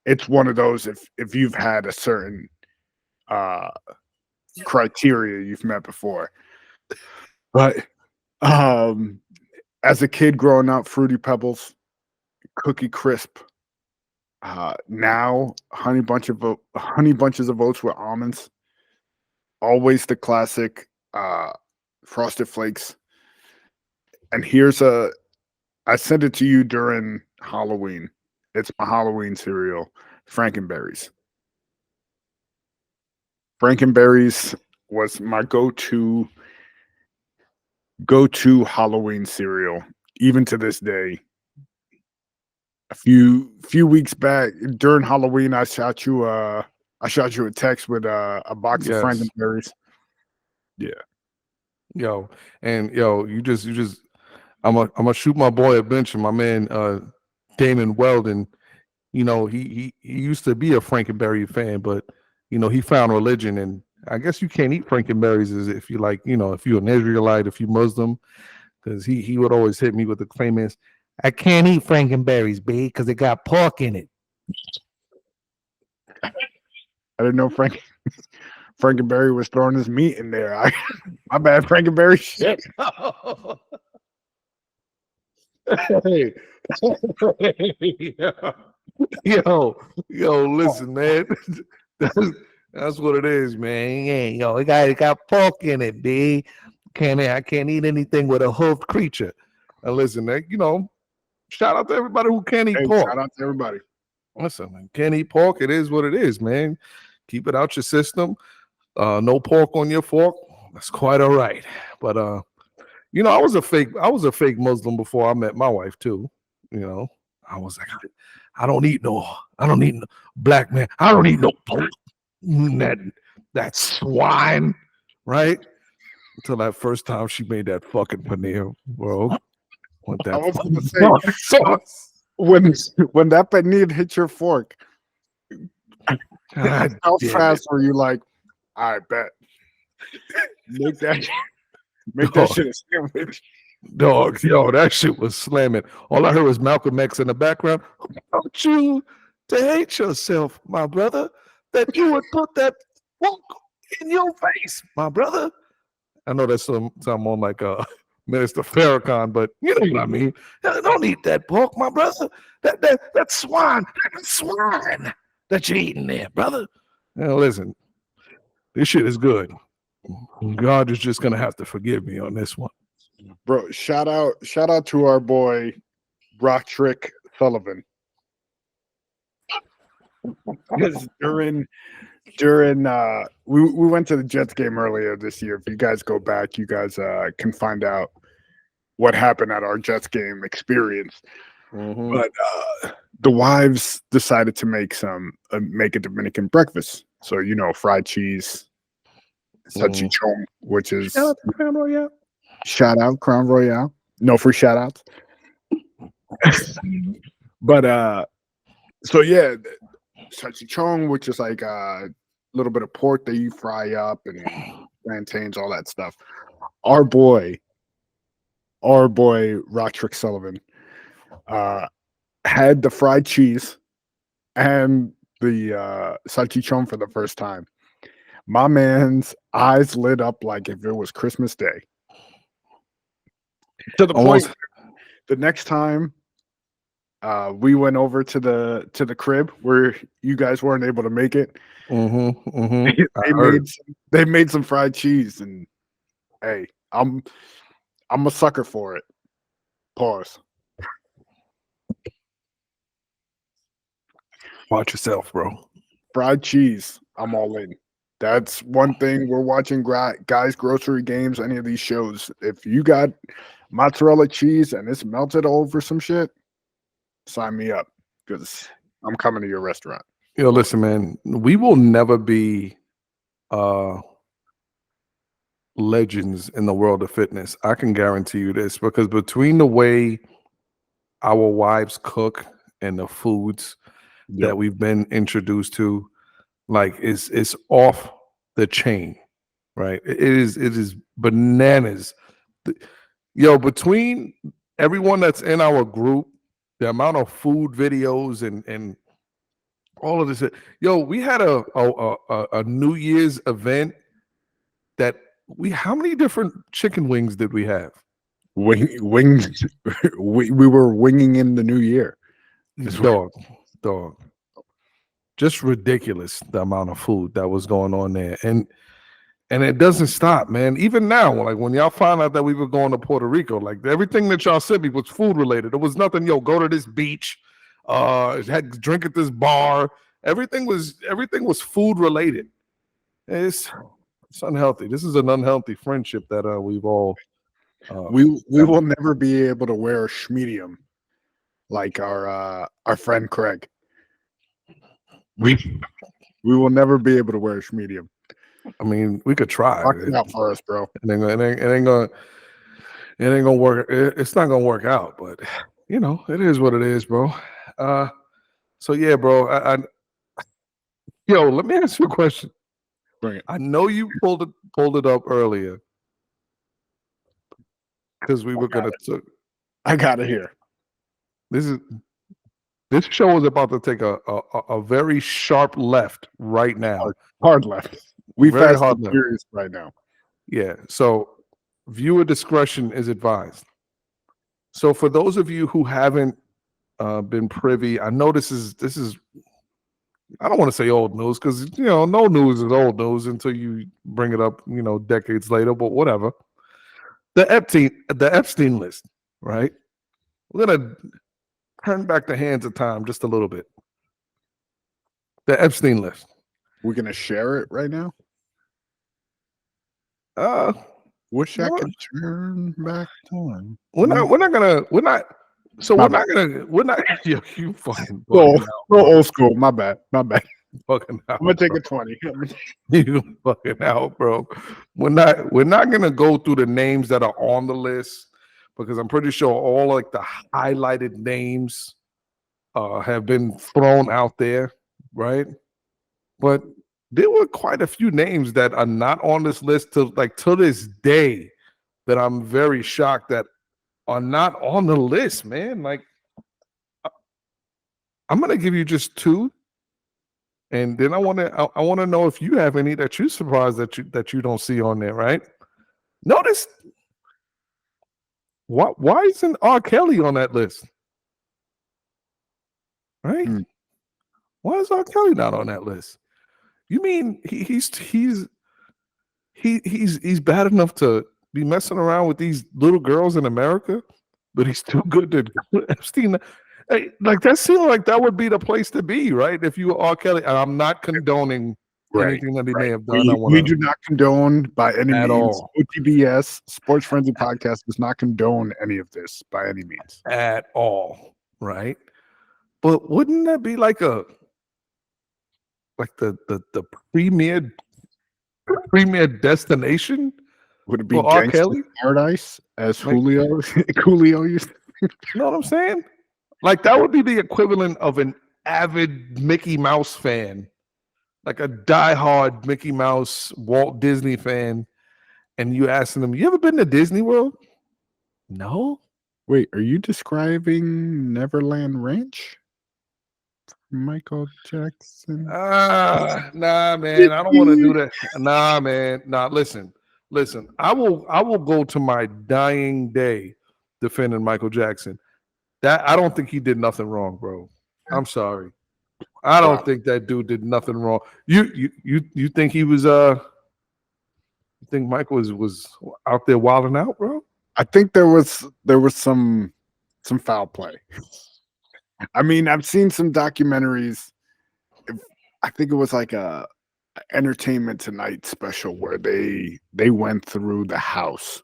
it's one of those, if you've had a certain uh criteria you've met before. But um as a kid growing up, Fruity Pebbles, Cookie Crisp, now honey bunches of oats with almonds, always the classic Frosted Flakes. And I sent it to you during Halloween. It's my Halloween cereal, Frankenberries. Frankenberries was my go-to Halloween cereal, even to this day. A few weeks back during Halloween, I shot you a text with a box of yes. Frankenberries. Yeah. Yo, and yo, I'm gonna shoot my boy a bench, and my man Damon Weldon. He used to be a Frankenberry fan, but he found religion, and I guess you can't eat Frankenberries as if you like, if you're an Israelite, if you're Muslim, because he would always hit me with the famous, I can't eat Frankenberries, babe, because it got pork in it. I didn't know Frankenberry was throwing his meat in there. My bad, Frankenberry. Shit. Hey, yo, listen, man. That's what it is, man. Yeah, it got pork in it, B. I can't eat anything with a hoofed creature. And listen, shout out to everybody who can't eat Hey, pork. shout out to everybody. Listen, man, can't eat pork. It is what it is, man. Keep it out your system. No pork on your fork. That's quite all right. But I was a fake Muslim before I met my wife too. I was like, I don't eat no black man. I don't eat no pork. That swine, right? Until that first time she made that fucking paneer, bro. Want I that was gonna fucking say, sauce. when that panini hit your fork, God how damn it. fast were you like, I bet. Make that Dog. shit a sandwich. Dog, yo, that shit was slamming. All I heard was Malcolm X in the background. Who told you to hate yourself, my brother? That you would put that fork in your face, my brother. I know that's sound more like Minister Farrakhan, but you know what I mean. Don't eat that pork, my brother. That swine, that you're eating there, brother. Listen, this shit is good. God is just gonna have to forgive me on this one. Bro, shout out to our boy Roderick Sullivan. Because during we went to the Jets game earlier this year. If you guys go back, you guys can find out what happened at our Jets game experience. Mhm. But the wives decided to make a Dominican breakfast. So fried cheese, salchichon, which is Shout out to Crown Royale. shout out Crown Royale. No free shout outs. But so yeah, salchichon, which is like a little bit of pork that you fry up, and plantains, all that stuff. Our boy Roderick Sullivan had the fried cheese and the salchichon for the first time. My man's eyes lit up like if it was Christmas Day. To the point Almost the next time we went over to the crib where you guys weren't able to make it, I they heard. made some fried cheese, and hey, I'm a sucker for it. Pause. Watch yourself, bro. Fried cheese, I'm all in. That's one thing we're watching guys grocery games, any of these shows. If you got mozzarella cheese and it's melted over some shit, sign me up because I'm coming to your restaurant. Yo, listen, man. We will never be legends in the world of fitness. I can guarantee you this because between the way our wives cook and the foods that we've been introduced to, like it's off the chain, right? It is bananas. Yo, between everyone that's in our group, the amount of food videos and all of this. Yo, we had a New Year's event that how many different chicken wings did we have? Wings. we were winging in the new year. Dog. Just ridiculous the amount of food that was going on there. And it doesn't stop, man. Even now, like when y'all found out that we were going to Puerto Rico, like everything that y'all sent me was food related. There was nothing, yo, go to this beach, drink at this bar. Everything was food related. It's unhealthy. This is an unhealthy friendship that we've all we will never be able to wear a schmedium like our friend Craig. We will never be able to wear a schmedium. I mean, we could try. Rock it out for us, bro. It ain't gonna work. It's not gonna work out, but you know, it is what it is, bro. So yeah, bro. Yo, let me ask you a question. Bring it. I know you pulled it up earlier because we were gonna. I got it here. This show is about to take a very sharp left right now. Hard left. We very fast hard and left. furious right now. Yeah. So viewer discretion is advised. So for those of you who haven't been privy, I know this is I don't want to say old news because you know no news is old news until you bring it up, you know, decades later. But whatever. The Epstein list, right? We're gonna turn back the hands of time just a little bit. The Epstein list. We're gonna share it right now. Wish I could turn back time. We're not. Yo, you fucking. Old school. My bad. Fucking out, I'm gonna take a 20. You fucking out, bro. We're not gonna go through the names that are on the list because I'm pretty sure all like the highlighted names have been thrown out there, right? But there were quite a few names that are not on this list to this day that I'm very shocked that are not on the list, man. Like, I'm gonna give you just two, and then I want to know if you have any that you're surprised that you don't see on there, right? Notice why isn't R. Kelly on that list? Right? Why is R. Kelly not on that list? You mean he's bad enough to be messing around with these little girls in America, but he's too good to Epstein? Hey, like that seemed like that would be the place to be, right? If you are R. Kelly, and I'm not condoning anything that he may have done. We do not condone by any means. All. OTBS Sports Frenzy Podcast does not condone any of this by any means at all, right? But wouldn't that be like the premier destination? Would it be R. Kelly Paradise as Julio used? You know what I'm saying? Like that would be the equivalent of an avid Mickey Mouse fan, like a diehard Mickey Mouse Walt Disney fan, and you asking them, "You ever been to Disney World?" No. Wait, are you describing Neverland Ranch? Michael Jackson? Nah, man. I don't want to do that. Nah, man. Nah, listen. I will go to my dying day defending Michael Jackson. That I don't think he did nothing wrong, bro. I'm sorry. I don't think that dude did nothing wrong. You think he was you think Michael was out there wilding out, bro? I think there was some foul play. I mean, I've seen some documentaries. I think it was like a Entertainment Tonight special where they went through the house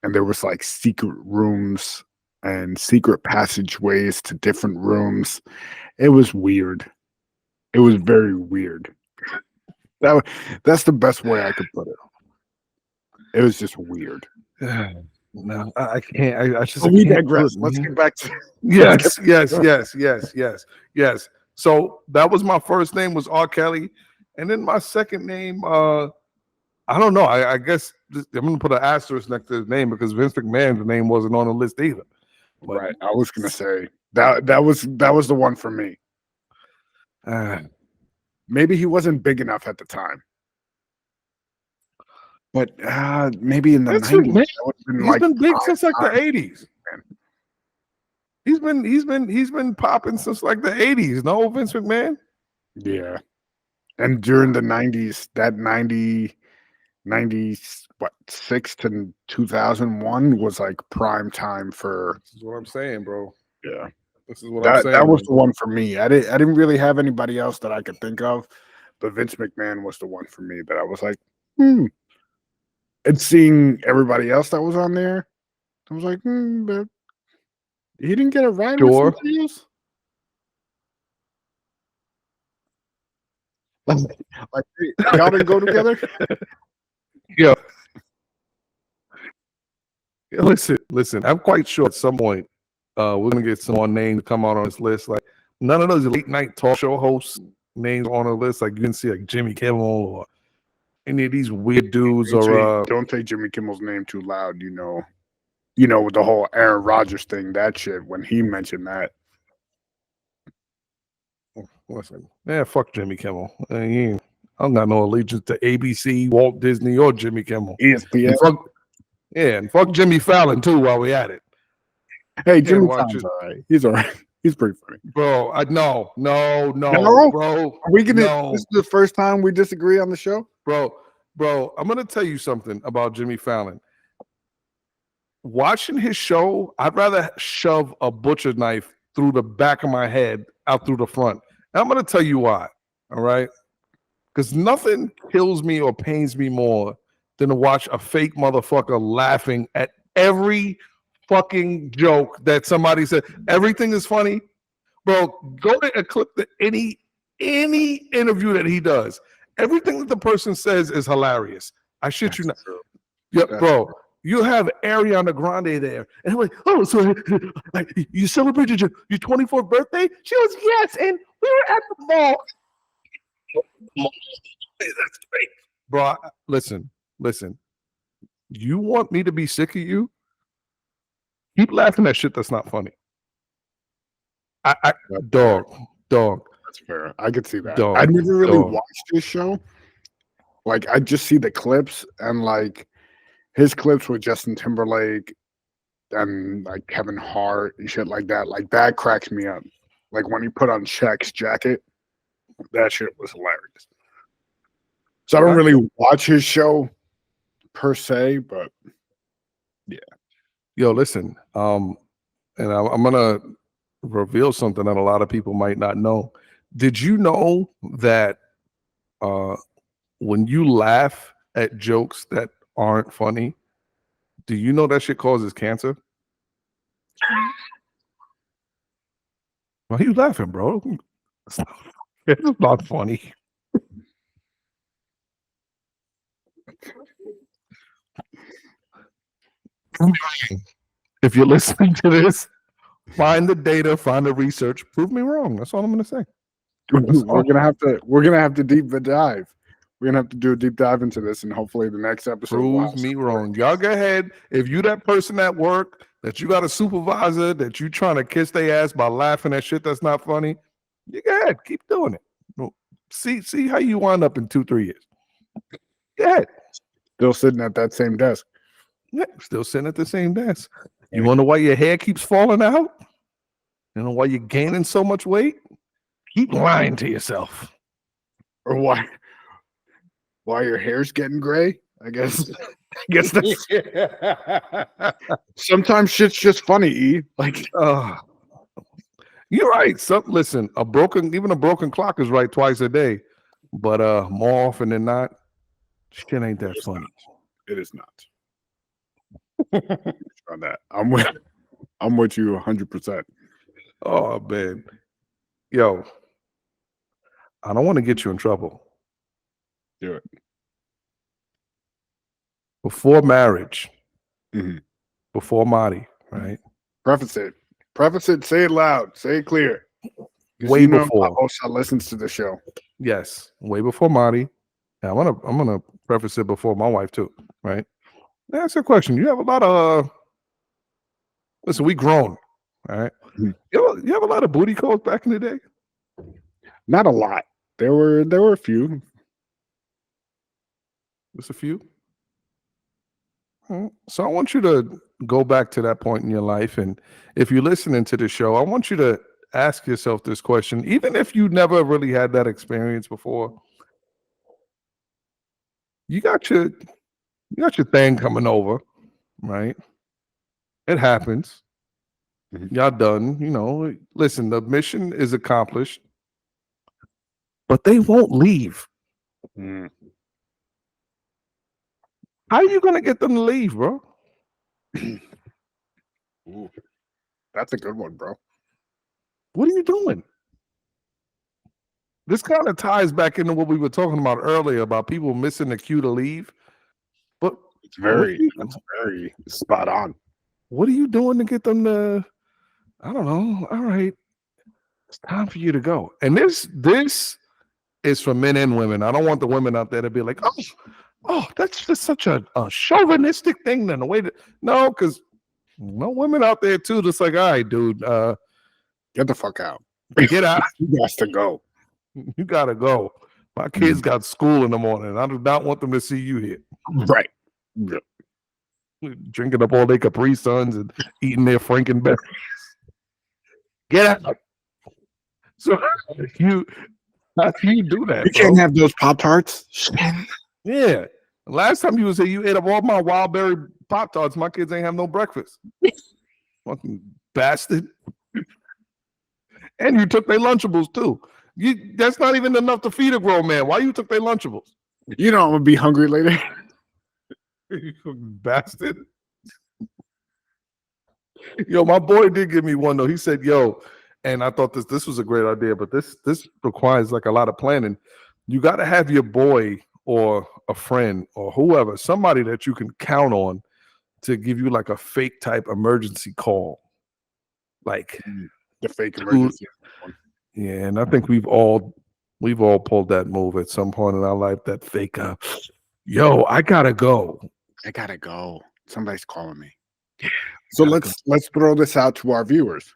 and there was like secret rooms and secret passageways to different rooms. It was weird. It was very weird. That's the best way I could put it. It was just weird. No, I can't. I just we can't digress. do it, Let's man. get back to yes. So that was my first name was R. Kelly, and then my second name, I don't know. I guess I'm gonna put an asterisk next to his name because Vince McMahon's name wasn't on the list either. But, right. I was gonna say that was the one for me. Maybe he wasn't big enough at the time. But maybe in the 90s, he's been big since like the 80s. He's been popping since like the 80s. No, Vince McMahon. Yeah, and during the 90s, that 6 to 2001 was like prime time for. This is what I'm saying, bro. Yeah, this is what I'm saying. That was the one for me. I didn't really have anybody else that I could think of, but Vince McMahon was the one for me that I was like, And seeing everybody else that was on there, I was like, but he didn't get a ride with somebody else? Like y'all didn't go together? Yeah. Listen. I'm quite sure at some point we're gonna get some more names to come out on this list. Like none of those late night talk show hosts names on the list. Like you can see like Jimmy Kimmel or any of these weird dudes don't say Jimmy Kimmel's name too loud, you know with the whole Aaron Rodgers thing, that shit when he mentioned that. Listen, fuck Jimmy Kimmel. I don't got no allegiance to ABC, Walt Disney, or Jimmy Kimmel. ESPN. And fuck Jimmy Fallon too while we at it. Hey, Jimmy Fallon's all right. He's all right. He's pretty funny. Bro, no, bro. Are we gonna this is the first time we disagree on the show? Bro, I'm gonna tell you something about Jimmy Fallon. Watching his show, I'd rather shove a butcher knife through the back of my head out through the front. And I'm gonna tell you why. All right. Because nothing kills me or pains me more than to watch a fake motherfucker laughing at every fucking joke that somebody said. Everything is funny. Bro, go to a clip that any interview that he does. Everything that the person says is hilarious. I shit you not. Yeah, bro. You have Ariana Grande there. And I'm like, oh, so like, you celebrated your 24th birthday? She goes, yes, and we were at the mall. That's great. Bro, listen. You want me to be sick of you? Keep laughing at shit that's not funny. Dog. That's fair. I could see that. Dog, I never really watched his show. Like, I just see the clips and like his clips with Justin Timberlake and like Kevin Hart and shit like that. Like that cracks me up. Like when he put on Shaq's jacket, that shit was hilarious. So I don't really watch his show per se, but yeah. Yo, listen. And I'm gonna reveal something that a lot of people might not know. Did you know that when you laugh at jokes that aren't funny, do you know that shit causes cancer? Why are you laughing, bro? It's not funny. If you're listening to this, find the data, find the research, prove me wrong. That's all I'm gonna say. We're gonna have to deep dive. We're gonna have to do a deep dive into this, and hopefully the next episode prove me wrong. Y'all go ahead. If you that person at work that you got a supervisor that you trying to kiss their ass by laughing at shit that's not funny, you go ahead, keep doing it. See how you wind up in 2-3 years. Go ahead. Still sitting at that same desk. Yeah, still sitting at the same desk. You wonder why your hair keeps falling out? You know why you're gaining so much weight? Keep lying to yourself. Or why your hair's getting gray? I guess that's sometimes shit's just funny, E. Like you're right. Listen, even a broken clock is right twice a day. But more often than not, shit ain't that funny. It is not. On that. I'm with you 100%. Oh man. Yo, I don't want to get you in trouble. Do it. Before marriage, Mhm. before Marty, right? Preface it, say it loud, say it clear. Way before. Osha listens to the show. Yes, way before Marty. Yeah, I'm gonna preface it before my wife too, right? Ask a question. You have a lot of listen, we grown, all right? Mhm. You have a lot of booty calls back in the day? Not a lot. There were a few. Just a few. So I want you to go back to that point in your life, and if you're listening to the show, I want you to ask yourself this question, even if you never really had that experience before. You got your thing coming over, right? It happens. Mhm. Y'all done. Listen, the mission is accomplished, but they won't leave. Mm. How are you gonna get them to leave, bro? Ooh, that's a good one, bro. What are you doing? This kind of ties back into what we were talking about earlier about people missing the cue to leave. But It's very spot on. What are you doing to get them to? I don't know. All right, it's time for you to go. And this is for men and women. I don't want the women out there to be like, oh, that's just such a chauvinistic thing. Then the way that no, because no women out there too. Just like, all right, dude, get the fuck out. Get out. You got to go. You gotta go. My kids got school in the morning. I do not want them to see you here. Right. Yeah. Drinking up all their Capri Suns and eating their Frankenberries. Get out. So how do you do that? You can't have those Pop-Tarts. Yeah. Last time you was here, you ate up all my wild berry Pop-Tarts. My kids ain't have no breakfast. Fucking bastard. And you took their Lunchables too. That's not even enough to feed a grown man. Why you took their Lunchables? You know I'm gonna be hungry later. You bastard. Yo, my boy did give me one though. He said, yo, and I thought this was a great idea, but this requires like a lot of planning. You got to have your boy or a friend or whoever, somebody that you can count on to give you like a fake type emergency call. Like the fake emergency. Yeah, and I think we've all pulled that move at some point in our life, that fake yo, I gotta go. Somebody's calling me. So let's throw this out to our viewers.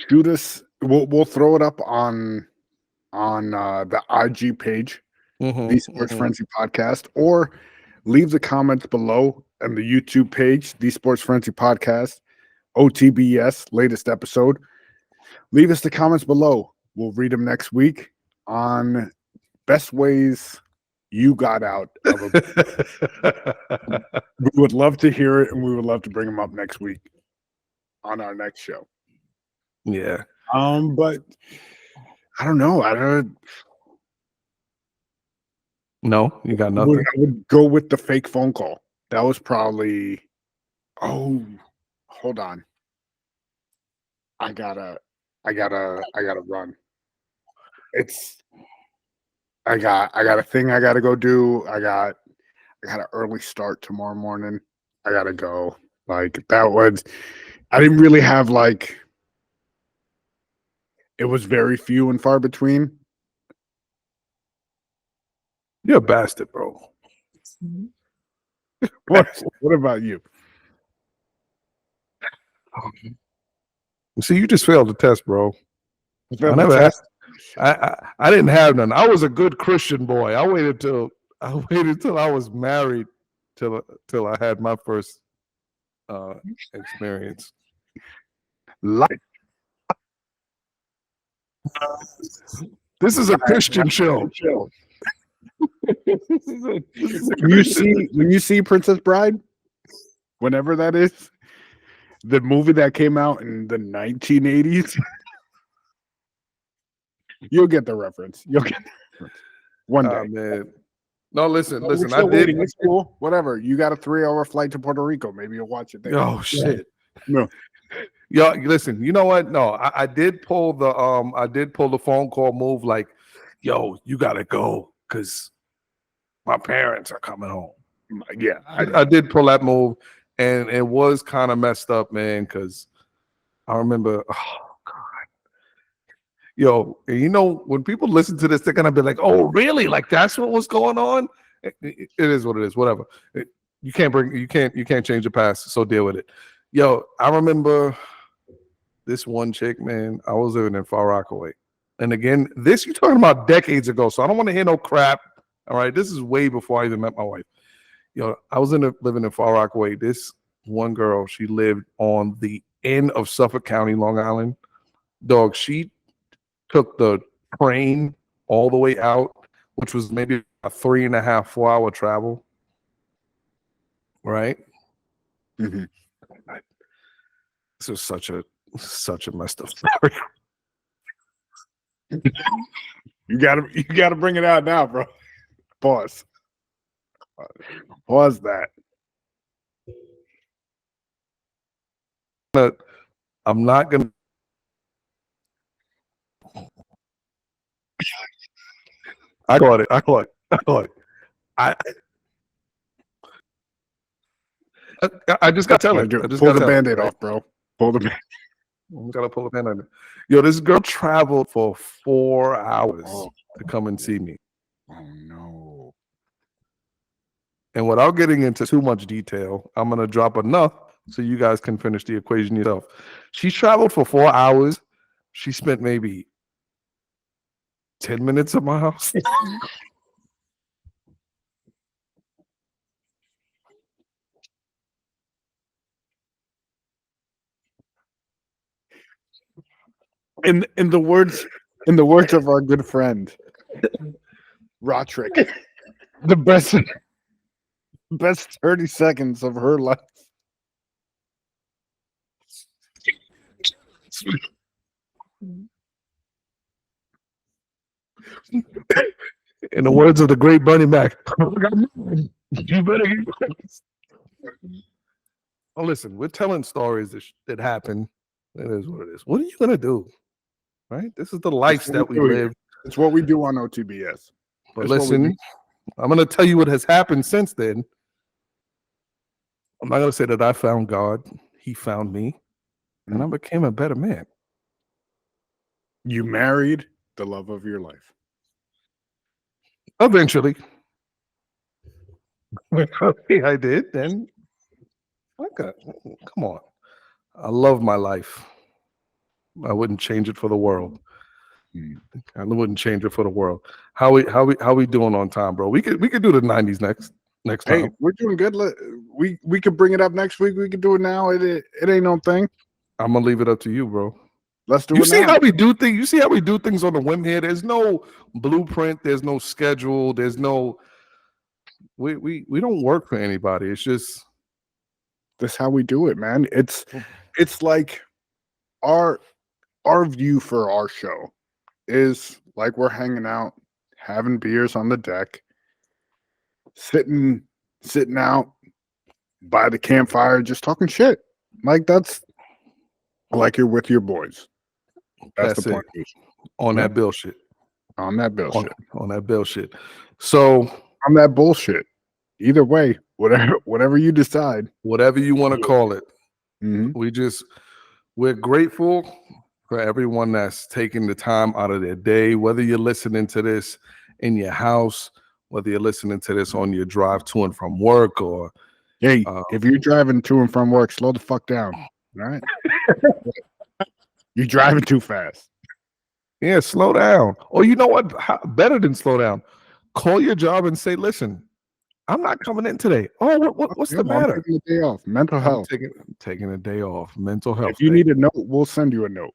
Shoot us. We'll throw it up on the IG page, the Sports Frenzy Podcast, or leave the comments below on the YouTube page, the Sports Frenzy Podcast, OTBS, latest episode. Leave us the comments below. We'll read them next week on best ways you got out of a we would love to hear it, and we would love to bring them up next week on our next show. Yeah. But I don't know. No, you got nothing. I would go with the fake phone call. That was probably. Oh, hold on. I gotta run. I got a thing I gotta go do. I got an early start tomorrow morning. I gotta go. Like that was. I didn't really have like. It was very few and far between. You're a bastard, bro. What about you? See, you just failed the test, bro. I didn't have none. I was a good Christian boy. I waited till I was married till I had my first experience. Life. This is a Christian show. When you see Princess Bride, whenever that is, the movie that came out in the 1980s, you'll get the reference. You'll get the reference. One day. Man. No, listen. We're I still did. waiting. It's cool. Whatever. You got a 3-hour flight to Puerto Rico. Maybe you'll watch it there. Oh shit. No. Yo, listen. You know what? No, I did pull the phone call move. Like, yo, you gotta go because my parents are coming home. Yeah, I did pull that move, and it was kind of messed up, man. Because I remember, oh god, yo, you know, when people listen to this, they're gonna be like, "Oh, really? Like that's what was going on?" It is what it is. Whatever. You can't change the past, so deal with it. Yo, I remember this one chick, man. I was living in Far Rockaway, and again, this you're talking about decades ago, so I don't want to hear no crap. All right, this is way before I even met my wife. Yo, I was living in Far Rockaway. This one girl, she lived on the end of Suffolk County, Long Island. Dog, she took the train all the way out, which was maybe a 3.5, 4-hour travel. Right? Mm-hmm. This is such a messed up story. You gotta bring it out now, bro. Pause that. But I'm not gonna. I caught it. I just got to tell it. Pull the Band-Aid off, bro. Pull the Band-Aid. Gotta pull the Band-Aid. Yo, this girl traveled for 4 hours to come and see me. Oh no. And without getting into too much detail, I'm gonna drop enough so you guys can finish the equation yourself. She traveled for 4 hours. She spent maybe 10 minutes at my house. In the words of our good friend Rotrick, the best 30 seconds of her life. In the words of the great Bernie Mac, you better get. Oh, listen, we're telling stories that happened. It is what it is. What are you gonna do? Right? This is the life that we live. It's what we do on OTBS. But listen, I'm gonna tell you what has happened since then. I'm not gonna say that I found God. He found me, and I became a better man. You married the love of your life. Eventually. I did. Then come on. I love my life. I wouldn't change it for the world. I wouldn't change it for the world. How we doing on time, bro? We could do the 90s next time. Hey, we're doing good. We could bring it up next week. We could do it now. It ain't no thing. I'm gonna leave it up to you, bro. Let's do it. You see how we do things? You see how we do things on the whim here? There's no blueprint, there's no schedule, there's no we don't work for anybody. It's just that's how we do it, man. It's like our view for our show is like we're hanging out, having beers on the deck, sitting out by the campfire, just talking shit. Like that's like you're with your boys. That's the point. On that bullshit. On that bullshit. On that bullshit. So on that bullshit. Either way, whatever you decide, whatever you want to call it. Mm-hmm. We're grateful for everyone that's taking the time out of their day, whether you're listening to this in your house, whether you're listening to this on your drive to and from work, or hey, if you're driving to and from work, slow the fuck down. All right. You're driving too fast. Yeah, slow down. Or you know what? Better than slow down. Call your job and say, listen, I'm not coming in today. Oh, what's the Yeah, I'm matter? taking a day off. Mental I'm health. taking a day off. Mental health If you day. need a note, we'll send you a note.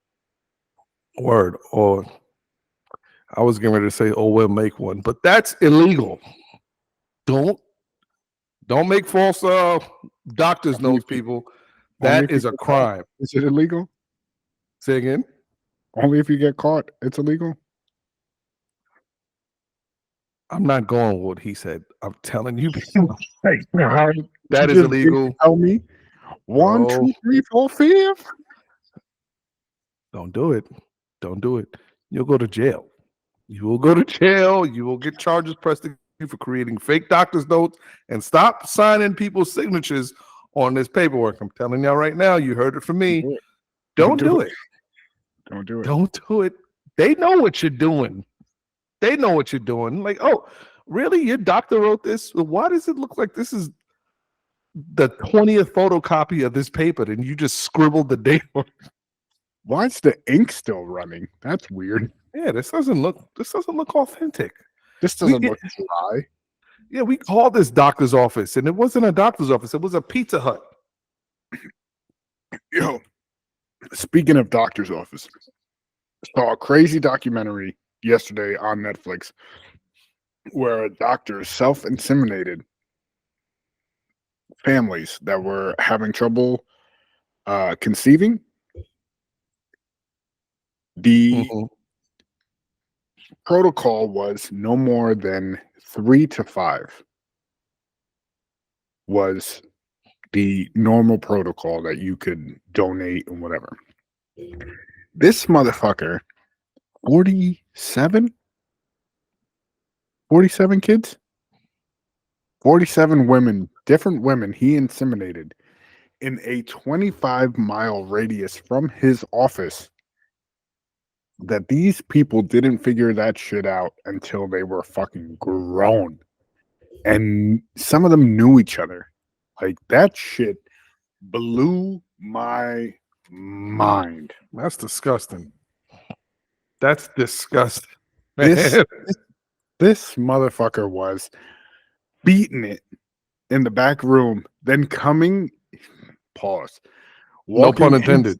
Word. Or I was getting ready to say, oh, we'll make one, but that's illegal. Don't make false doctor's Only notes, if you, people. only That if you is a get caught. crime. Is it illegal? Say again. Only if you get caught, it's illegal. I'm not going with what he said. I'm telling you, Hey, that is just didn't illegal, tell me. 1, bro. 2, 3, 4, 5. Don't do it. Don't do it. You'll go to jail. You will go to jail. You will get charges pressed against you for creating fake doctor's notes, and stop signing people's signatures on this paperwork. I'm telling y'all right now. You heard it from me. Do it. Don't do it. Don't do it. Don't do it. They know what you're doing. They know what you're doing. Like, oh, really? Your doctor wrote this? Why does it look like this is the 20th photocopy of this paper and you just scribbled the date on it? Why is the ink still running? That's weird. Yeah, this doesn't look authentic. This doesn't look dry. Yeah, we called this doctor's office, and it wasn't a doctor's office. It was a Pizza Hut. Yo, speaking of doctor's office, saw a crazy documentary yesterday on Netflix where a doctor self-inseminated families that were having trouble conceiving. The protocol was no more than 3 to 5 was the normal protocol that you could donate and whatever. This motherfucker, 47 kids, 47 women, different women he inseminated in a 25-mile radius from his office. That these people didn't figure that shit out until they were fucking grown. And some of them knew each other. Like, that shit blew my mind. That's disgusting. That's disgusting. This motherfucker was beating it in the back room, then coming, pause, No pun intended.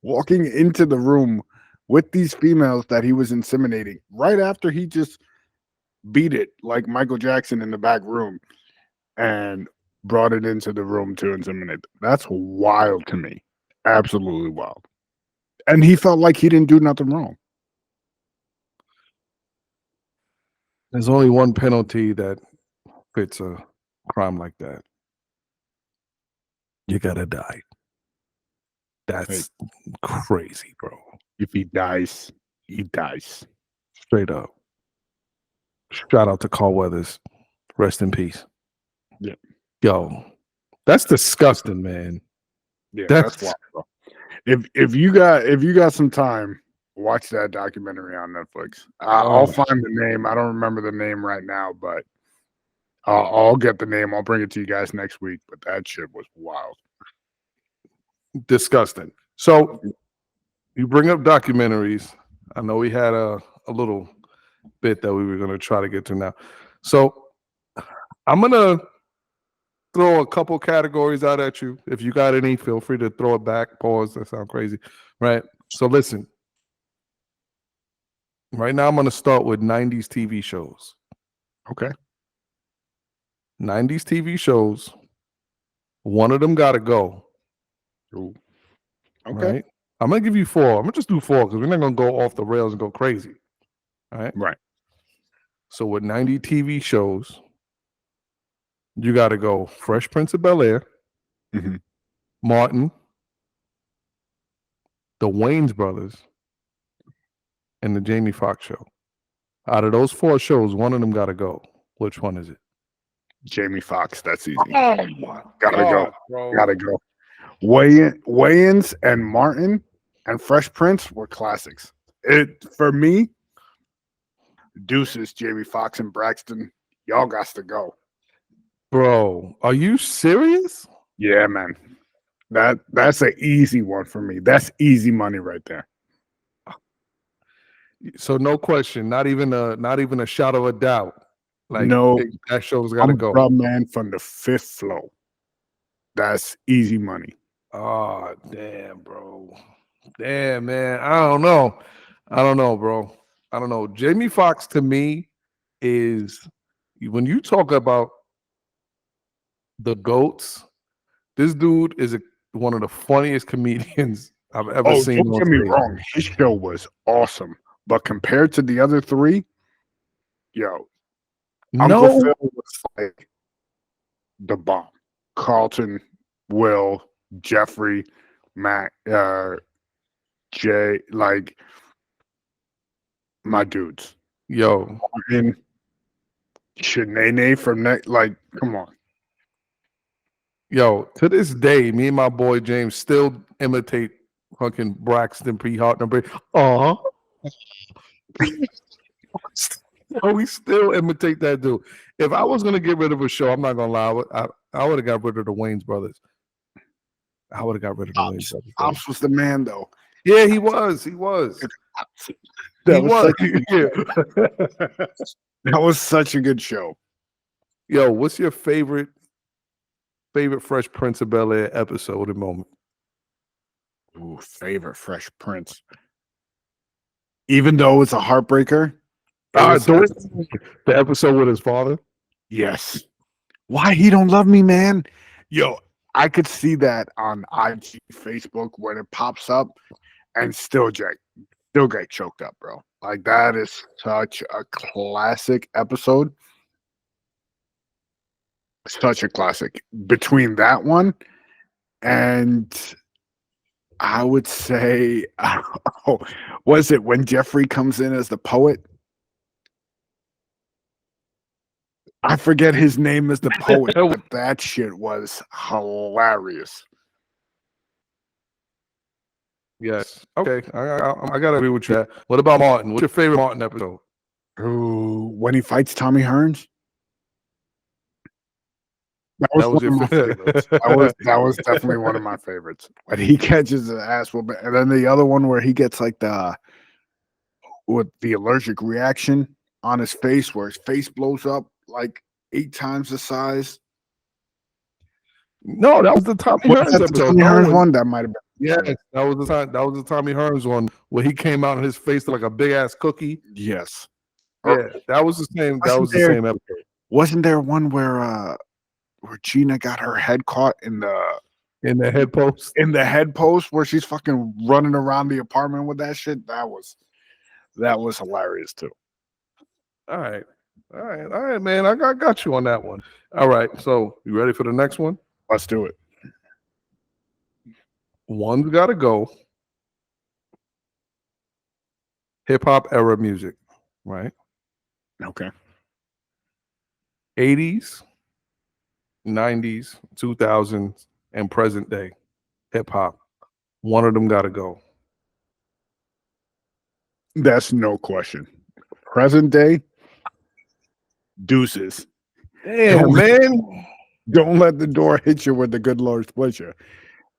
walking into the room with these females that he was inseminating right after he just beat it like Michael Jackson in the back room and brought it into the room to inseminate. That's wild to me. Absolutely wild. And he felt like he didn't do nothing wrong. There's only one penalty that fits a crime like that. You gotta die. That's crazy, bro. If he dies, he dies. Straight up. Shout out to Carl Weathers. Rest in peace. Yeah. Yo, that's disgusting, man. Yeah, that's wild, bro. If you got some time, watch that documentary on Netflix. I'll find the name. I don't remember the name right now, but I'll get the name. I'll bring it to you guys next week. But that shit was wild. Disgusting. So you bring up documentaries. I know we had a little bit that we were going to try to get to now. So I'm going to throw a couple categories out at you. If you got any, feel free to throw it back. Pause. That sounds crazy. Right? So listen. Right now I'm going to start with 90s TV shows. Okay. 90s TV shows. One of them got to go. Ooh. Okay. Right? I'm going to give you 4. I'm going to just do 4 because we're not going to go off the rails and go crazy. All right? Right. So with 90 TV shows, you got to go Fresh Prince of Bel-Air, Martin, the Wayans Brothers, and the Jamie Foxx Show. Out of those 4 shows, one of them got to go. Which one is it? Jamie Foxx. That's easy. Oh my Gotta God, go. bro. Gotta go. Wayans and Martin and Fresh Prince were classics. It for me, Deuces, Jamie Foxx and Braxton, y'all got to go. Bro, are you serious? Yeah, man. That's an easy one for me. That's easy money right there. So no question, not even a shadow of doubt. Like No, that show's got to I'm go. Bruh Man from the Fifth Flow. That's easy money. Oh damn, bro. Damn, man. I don't know. I don't know, bro. I don't know. Jamie Foxx to me is when you talk about the goats. This dude is one of the funniest comedians I've ever Oh, seen don't on get me stage. wrong. His show was awesome. But compared to the other three, yo, Uncle No, Phil was like the bomb. Carlton, Will, Jeffrey, Matt, Jay, like my dudes. yo, And Shanae from that, like, come on. yo. To this day, me and my boy James still imitate fucking Braxton P. Hart number. Oh, we still imitate that dude. If I was gonna get rid of a show, I'm not gonna lie. I would have got rid of the Wayans brothers. I would have got rid of the Wayans brothers. Bro. Ops was the man, though. Yeah, he was. He was. That He was was. such a good that was such a good show. Yo, what's your favorite Fresh Prince of Bel-Air episode and moment? Ooh, favorite Fresh Prince. Even though it's a heartbreaker. The episode with his father. Yes. Why he don't love me, man? Yo, I could see that on IG, Facebook when it pops up, and still get choked up, bro. Like that is such a classic episode. Such a classic. Between that one and I would say, oh, was it when Jeffrey comes in as the poet? I forget his name as the poet, but that shit was hilarious. Yes. Okay. I gotta agree with you. What about Martin? What's your favorite Martin episode? Ooh, when he fights Tommy Hearns? That was one of my favorites. That was definitely one of my favorites. When he catches the ass whooping, and then the other one where he gets like with the allergic reaction on his face, where his face blows up like 8 times the size. No, that was the Tommy Hearns episode. Tommy Hearns one that might have been. Yes, that was the time. That was the Tommy Hearns one where he came out and his face looked like a big ass cookie. Yes. Yeah, that was the same. That was the same episode. Wasn't there one where Gina got her head caught in the head post? In the head post where she's fucking running around the apartment with that shit. That was hilarious too. All right, man. I got you on that one. All right, so you ready for the next one? Let's do it. One's got to go. Hip hop era music, right? Okay. 80s, 90s, 2000s, and present day hip hop. One of them got to go. That's no question. Present day, deuces. Damn, man. Don't let the door hit you with the good Lord's pleasure.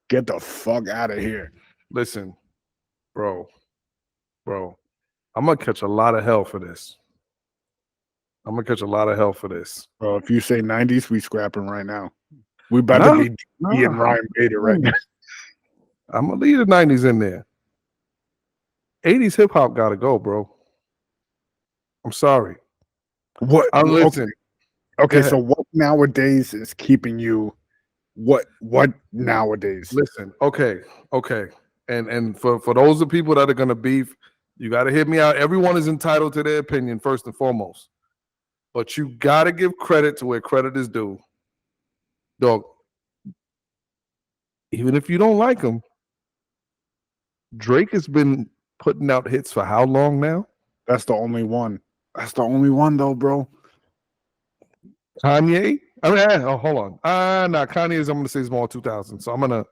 Get the fuck out of here. Listen, bro, I'm going to catch a lot of hell for this. Bro, if you say 90s, we scrapping right now. We better be Ian Ryan Bader right now. I'm going to leave the 90s in there. 80s hip hop got to go, bro. I'm sorry. What? Listen. Okay, so what nowadays is keeping you? What nowadays? Listen, okay. And for those of people that are gonna beef, you gotta hear me out. Everyone is entitled to their opinion, first and foremost. But you gotta give credit to where credit is due. Dog, even if you don't like him, Drake has been putting out hits for how long now? That's the only one. That's the only one though, bro. Kanye? I mean, hold on. Kanye I'm gonna say is more 2000. So I'm gonna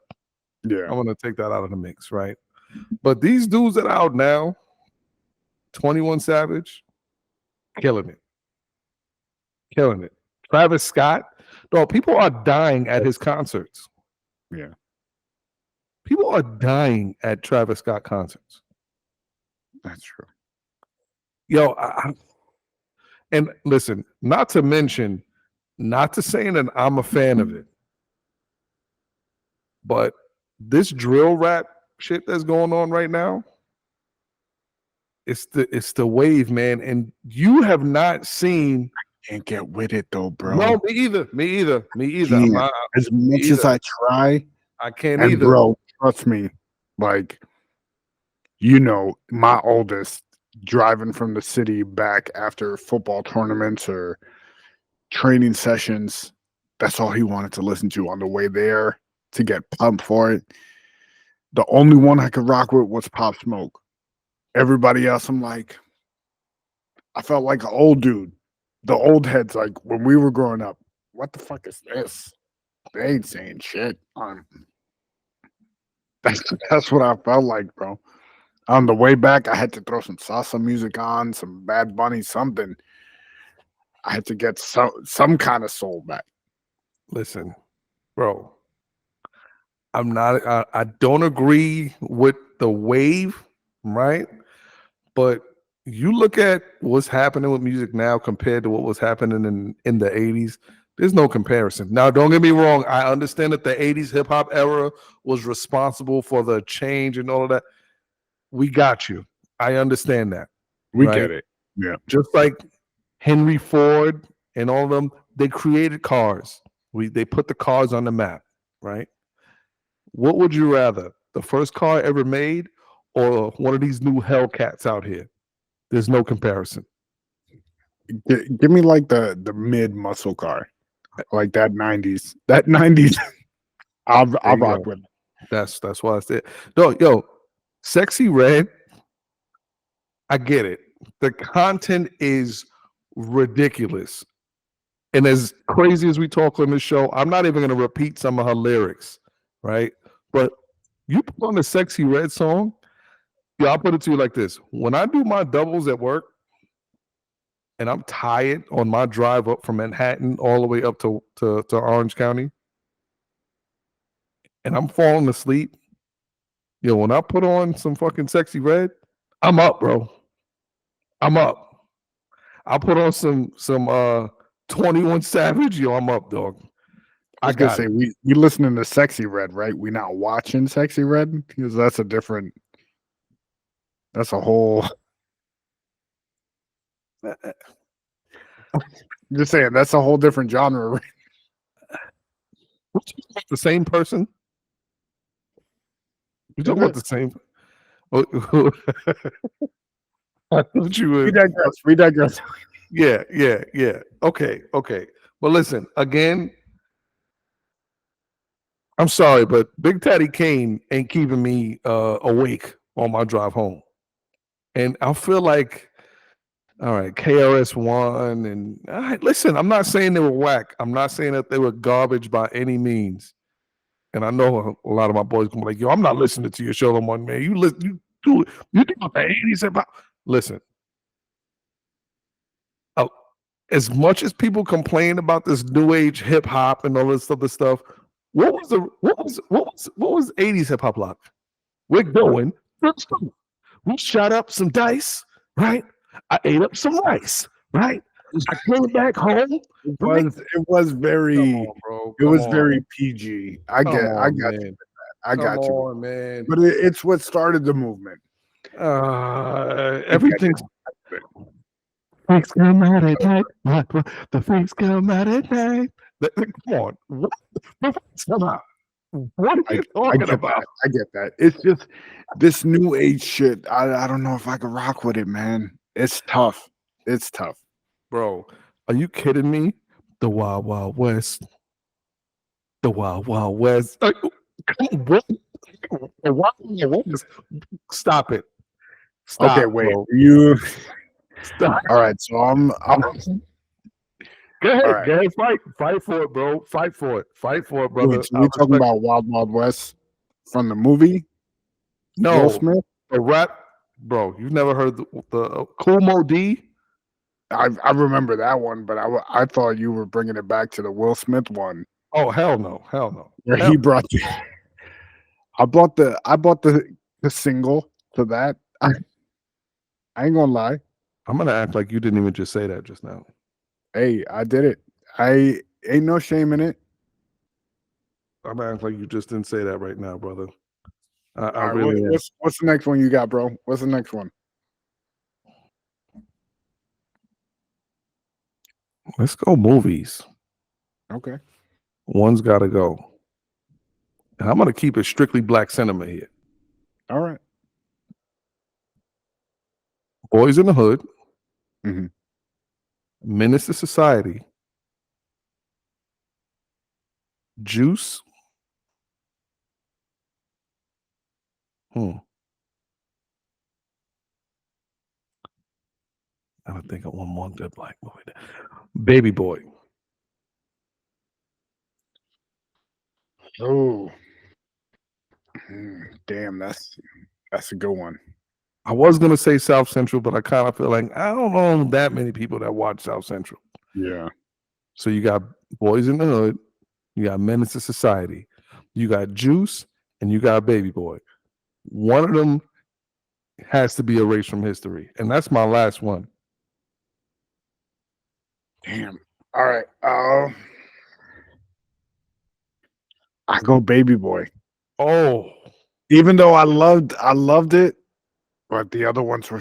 take that out of the mix, right? But these dudes that are out now, 21 Savage, killing it. Travis Scott, dog, people are dying at his concerts. Yeah. People are dying at Travis Scott concerts. That's true. Yo, And listen, not to mention, not to saying that I'm a fan of it, but this drill rap shit that's going on right now, it's the wave, man. And you have not seen. Can't get with it though, bro. No, me either. Can't. As much as I try, I can't and either. bro, trust me, like, you know, my oldest driving from the city back after football tournaments or training sessions, that's all he wanted to listen to on the way there to get pumped for it. The only one I could rock with was Pop Smoke. Everybody else, I'm like, I felt like an old dude. The old heads, like when we were growing up, what the fuck is this? They ain't saying shit. That's what I felt like, bro. On the way back, I had to throw some salsa music on, some Bad Bunny, something. I had to get some kind of soul back. Listen, bro, I'm not. I don't agree with the wave, right? But you look at what's happening with music now compared to what was happening in the 80s. There's no comparison. Now, don't get me wrong. I understand that the 80s hip hop era was responsible for the change and all of that. We got you. I understand that. We right? get it. Yeah. Just like Henry Ford and all of them, they created cars. They put the cars on the map, right? What would you rather? The first car ever made or one of these new Hellcats out here? There's no comparison. Give me like the mid muscle car, like that 90s. That 90s, I'll rock with it. That's why I said, no, yo, Sexy Red, I get it. The content is ridiculous. And as crazy as we talk on this show, I'm not even going to repeat some of her lyrics, right? But you put on the Sexy Red song, yeah, I'll put it to you like this. When I do my doubles at work and I'm tired on my drive up from Manhattan all the way up to Orange County and I'm falling asleep, yo, when I put on some fucking Sexy Red, I'm up, bro. I'm up. I'll put on some 21 Savage, yo, I'm up, dog. I was gonna say we listening to Sexy Red, right? We not watching Sexy Red because that's a whole. Just saying, that's a whole different genre. The same person? You talking about the same? We digress. Yeah. Okay. But listen, again, I'm sorry, but Big Daddy Kane ain't keeping me awake on my drive home. And I feel like, all right, KRS-One and all right, listen, I'm not saying they were whack. I'm not saying that they were garbage by any means. And I know a lot of my boys gonna be like, yo, I'm not listening to your show no more, man. You do the 80s about. Listen, as much as people complain about this new age hip hop and all this other stuff, what was 80s hip hop like? We're going. We shot up some dice, right? I ate up some rice, right? I came back home. It was very, very PG. I got you, man. But it's what started the movement. Everything's. Freaks come out at night. The freaks come out at night. Come on. What are you talking about? I get that. It's just this new age shit. I don't know if I can rock with it, man. It's tough. Bro, are you kidding me? The Wild Wild West. The Wild Wild West. What? The Wild Wild West. Stop it. Stop, okay, wait. Bro. You stop. All right, so I'm Go ahead, fight for it, bro. Fight for it, brother. Wait, so we're talking about Wild Wild West from the movie? No, Will Smith? The rap, bro. You've never heard the Cool Mo D? I remember that one, but I thought you were bringing it back to the Will Smith one. Oh hell no! Where he brought I bought the single to that. I ain't gonna lie. I'm gonna act like you didn't even just say that just now. Hey, I did it. I ain't no shame in it. I'm gonna act like you just didn't say that right now, brother. I All right, really am. what's the next one you got, bro? What's the next one? Let's go movies. Okay. One's got to go. And I'm gonna keep it strictly black cinema here. All right. Boys in the Hood, Mhm. Menace to Society, Juice. I don't think of one more good black movie. Baby Boy. Oh, damn, that's a good one. I was gonna say South Central, but I kind of feel like I don't know that many people that watch South Central. Yeah. So you got Boys in the Hood, you got Menace to Society, you got Juice, and you got Baby Boy. One of them has to be erased from history, and that's my last one. Damn. All right. I go Baby Boy. Oh, Even though I loved it, but the other ones were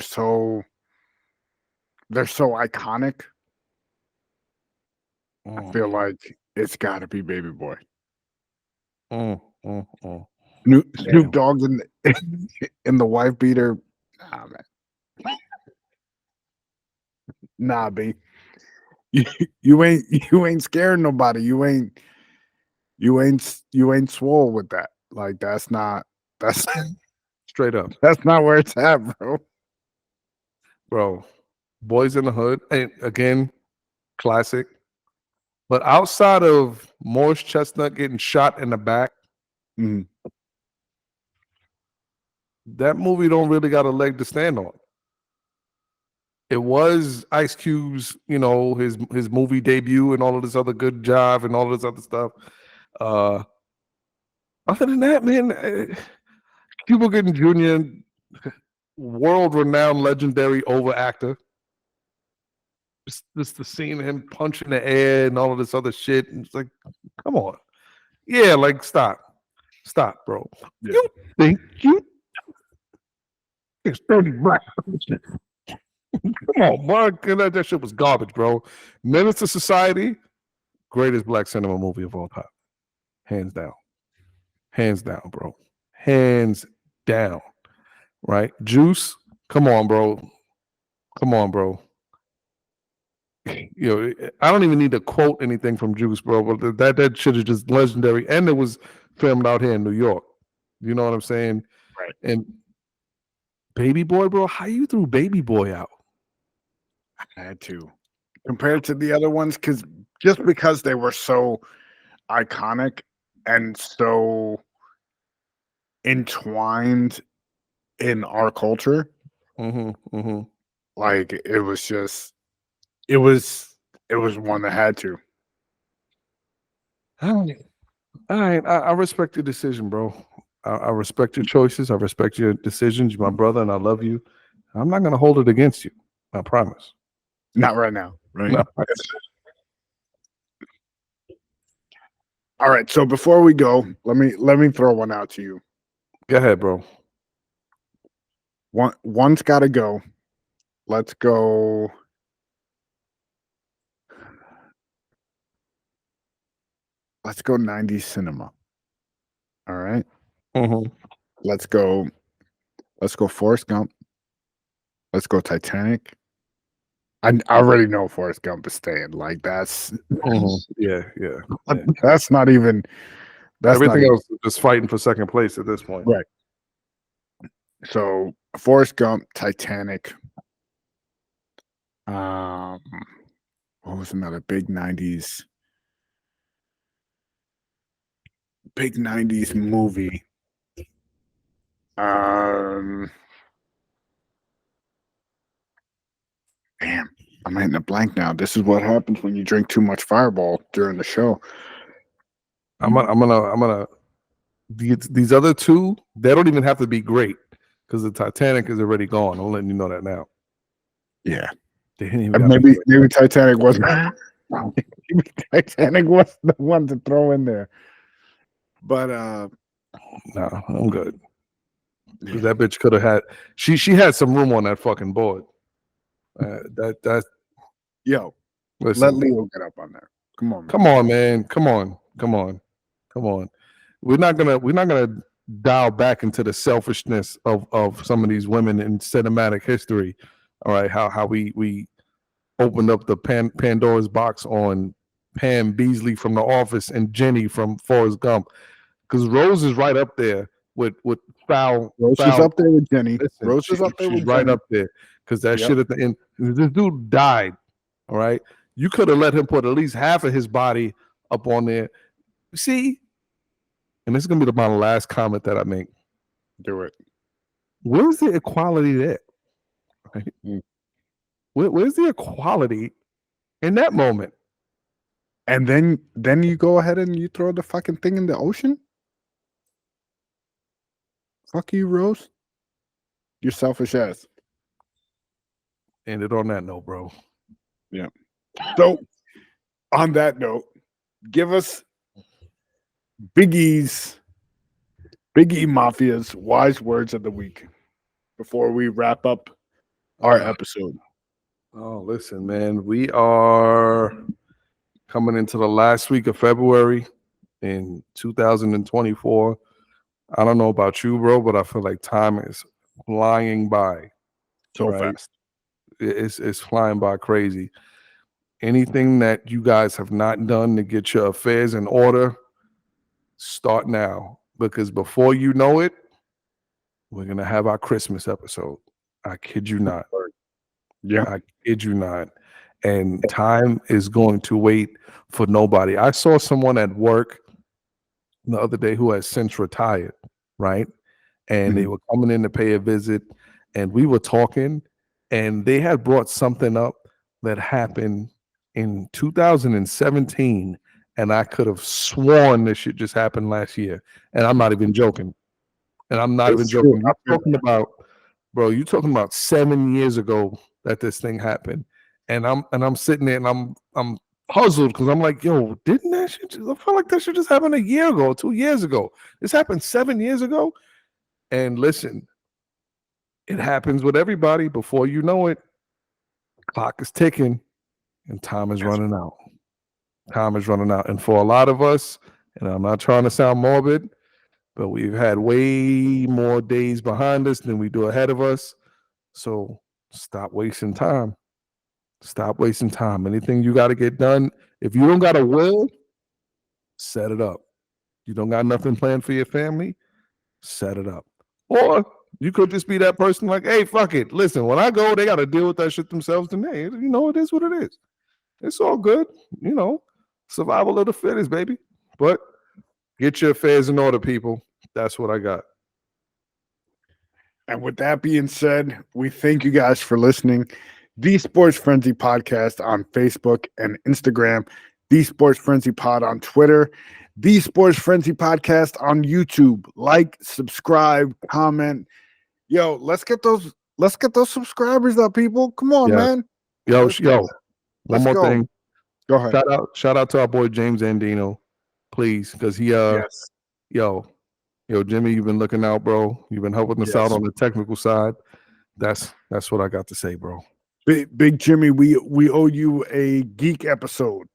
they're so iconic. I feel like it's got to be Baby Boy. Snoop Damn. Dogg in the wife beater. Nah, man. Nah, B. You, you ain't scared nobody. You ain't swole with that. Like that's Straight up, that's not where it's at, bro. bro. Boys in the Hood, and again, classic. But outside of Morris Chestnut getting shot in the back, Mhm. that movie don't really got a leg to stand on. It was Ice Cube's, his movie debut and all of this other good job and all of this other stuff. Other than that, man, Cuba Gooding Jr., world-renowned, legendary over actor. Just the scene of him punching the air and all of this other shit. And it's like, come on. Yeah, like stop, bro. Yeah. You think you it's 30 black. Come on, Mark. That shit was garbage, bro. Menace to Society, greatest black cinema movie of all time. Hands down. Hands down, bro. Hands down. Right? Juice, come on, bro. Come on, bro. I don't even need to quote anything from Juice, bro. But that shit is just legendary. And it was filmed out here in New York. You know what I'm saying? Right. And Baby Boy, bro, how you threw Baby Boy out? I had to compared to the other ones because they were so iconic and so entwined in our culture. Like it was one that had to. All right. I respect your decision, bro. I respect your choices. I respect your decisions. You're my brother, and I love you. I'm not gonna hold it against you. I promise. Not right now, right? No. All right. So before we go, let me throw one out to you. Go ahead, bro. One's got to go. Let's go. Let's go 90s cinema. All right. Let's go. Let's go Forrest Gump. Let's go Titanic. I already know Forrest Gump is staying. Like that's Yeah. that's not even Everything else is just fighting for second place at this point. Right. So Forrest Gump, Titanic. What was another big 90s movie? Damn, I'm hitting a blank now. This is what happens when you drink too much Fireball during the show. I'm gonna these other two, they don't even have to be great because the Titanic is already gone. I'm letting you know that now. Yeah. They didn't even And got maybe Titanic wasn't. Maybe Titanic was the one to throw in there. But nah, I'm good. Because that bitch could have had she had some room on that fucking board. That yo, listen. let Leo get up on there. Come on, man. Come on, man. Come on. We're not gonna dial back into the selfishness of some of these women in cinematic history. All right, how we opened up the Pandora's box on Pam Beasley from The Office and Jenny from Forrest Gump. Because Rose is right up there with foul. Rose is foul. up there with Jenny. Listen, Rose is up there she's with right Jenny. up there because that Yep. shit at the end. This dude died. All right, you could have let him put at least half of his body up on there. See, and this is gonna be my last comment that I make. Do it. Where's the equality there? Right? Where's the equality in that moment? And then you go ahead and you throw the fucking thing in the ocean? Fuck you, Rose. You're selfish ass. Ended on that note, bro. Yeah. So, on that note, give us Big E Mafia's wise words of the week before we wrap up our episode. Oh, listen, man. We are coming into the last week of February in 2024. I don't know about you, bro, but I feel like time is flying by. So right? fast. It's flying by crazy. Anything that you guys have not done to get your affairs in order, start now. Because before you know it, we're going to have our Christmas episode. I kid you not. Yeah. I kid you not. And time is going to wait for nobody. I saw someone at work the other day who has since retired, right? And they were coming in to pay a visit, and we were talking, and they had brought something up that happened in 2017, and I could have sworn this shit just happened last year. And I'm not even joking. And I'm not even joking. You're talking about, bro, you're talking about 7 years ago that this thing happened. And I'm sitting there and I'm puzzled because I'm like, yo, didn't that shit just, I feel like that shit just happened a year ago, 2 years ago. This happened 7 years ago. And listen, it happens with everybody. Before you know it, clock is ticking and time is running out. Time is running out. And for a lot of us, and I'm not trying to sound morbid, but we've had way more days behind us than we do ahead of us. So stop wasting time. Stop wasting time. Anything you got to get done, if you don't got a will, set it up. You don't got nothing planned for your family, set it up. Or you could just be that person like, hey, fuck it. Listen, when I go, they got to deal with that shit themselves. Then, hey, you know, it is what it is. It's all good. You know, survival of the fittest, baby. But get your affairs in order, people. That's what I got. And with that being said, we thank you guys for listening. The Sports Frenzy Podcast on Facebook and Instagram, The Sports Frenzy Pod on Twitter, The Sports Frenzy Podcast on YouTube. Like, subscribe, comment. Yo, let's get those subscribers up, people. Come on, man. Yo, one more go. thing. Go ahead. Shout out to our boy James Andino, please, because he Yes. Yo, Jimmy, you've been looking out, bro. You've been helping us out on the technical side. That's what I got to say, bro. Big Jimmy, we owe you a geek episode.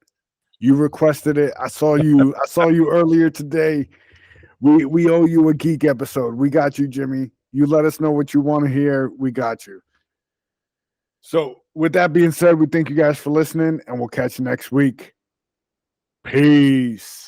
You requested it. I saw you earlier today. We owe you a geek episode. We got you, Jimmy. You let us know what you want to hear. We got you. So with that being said, we thank you guys for listening, and we'll catch you next week. Peace.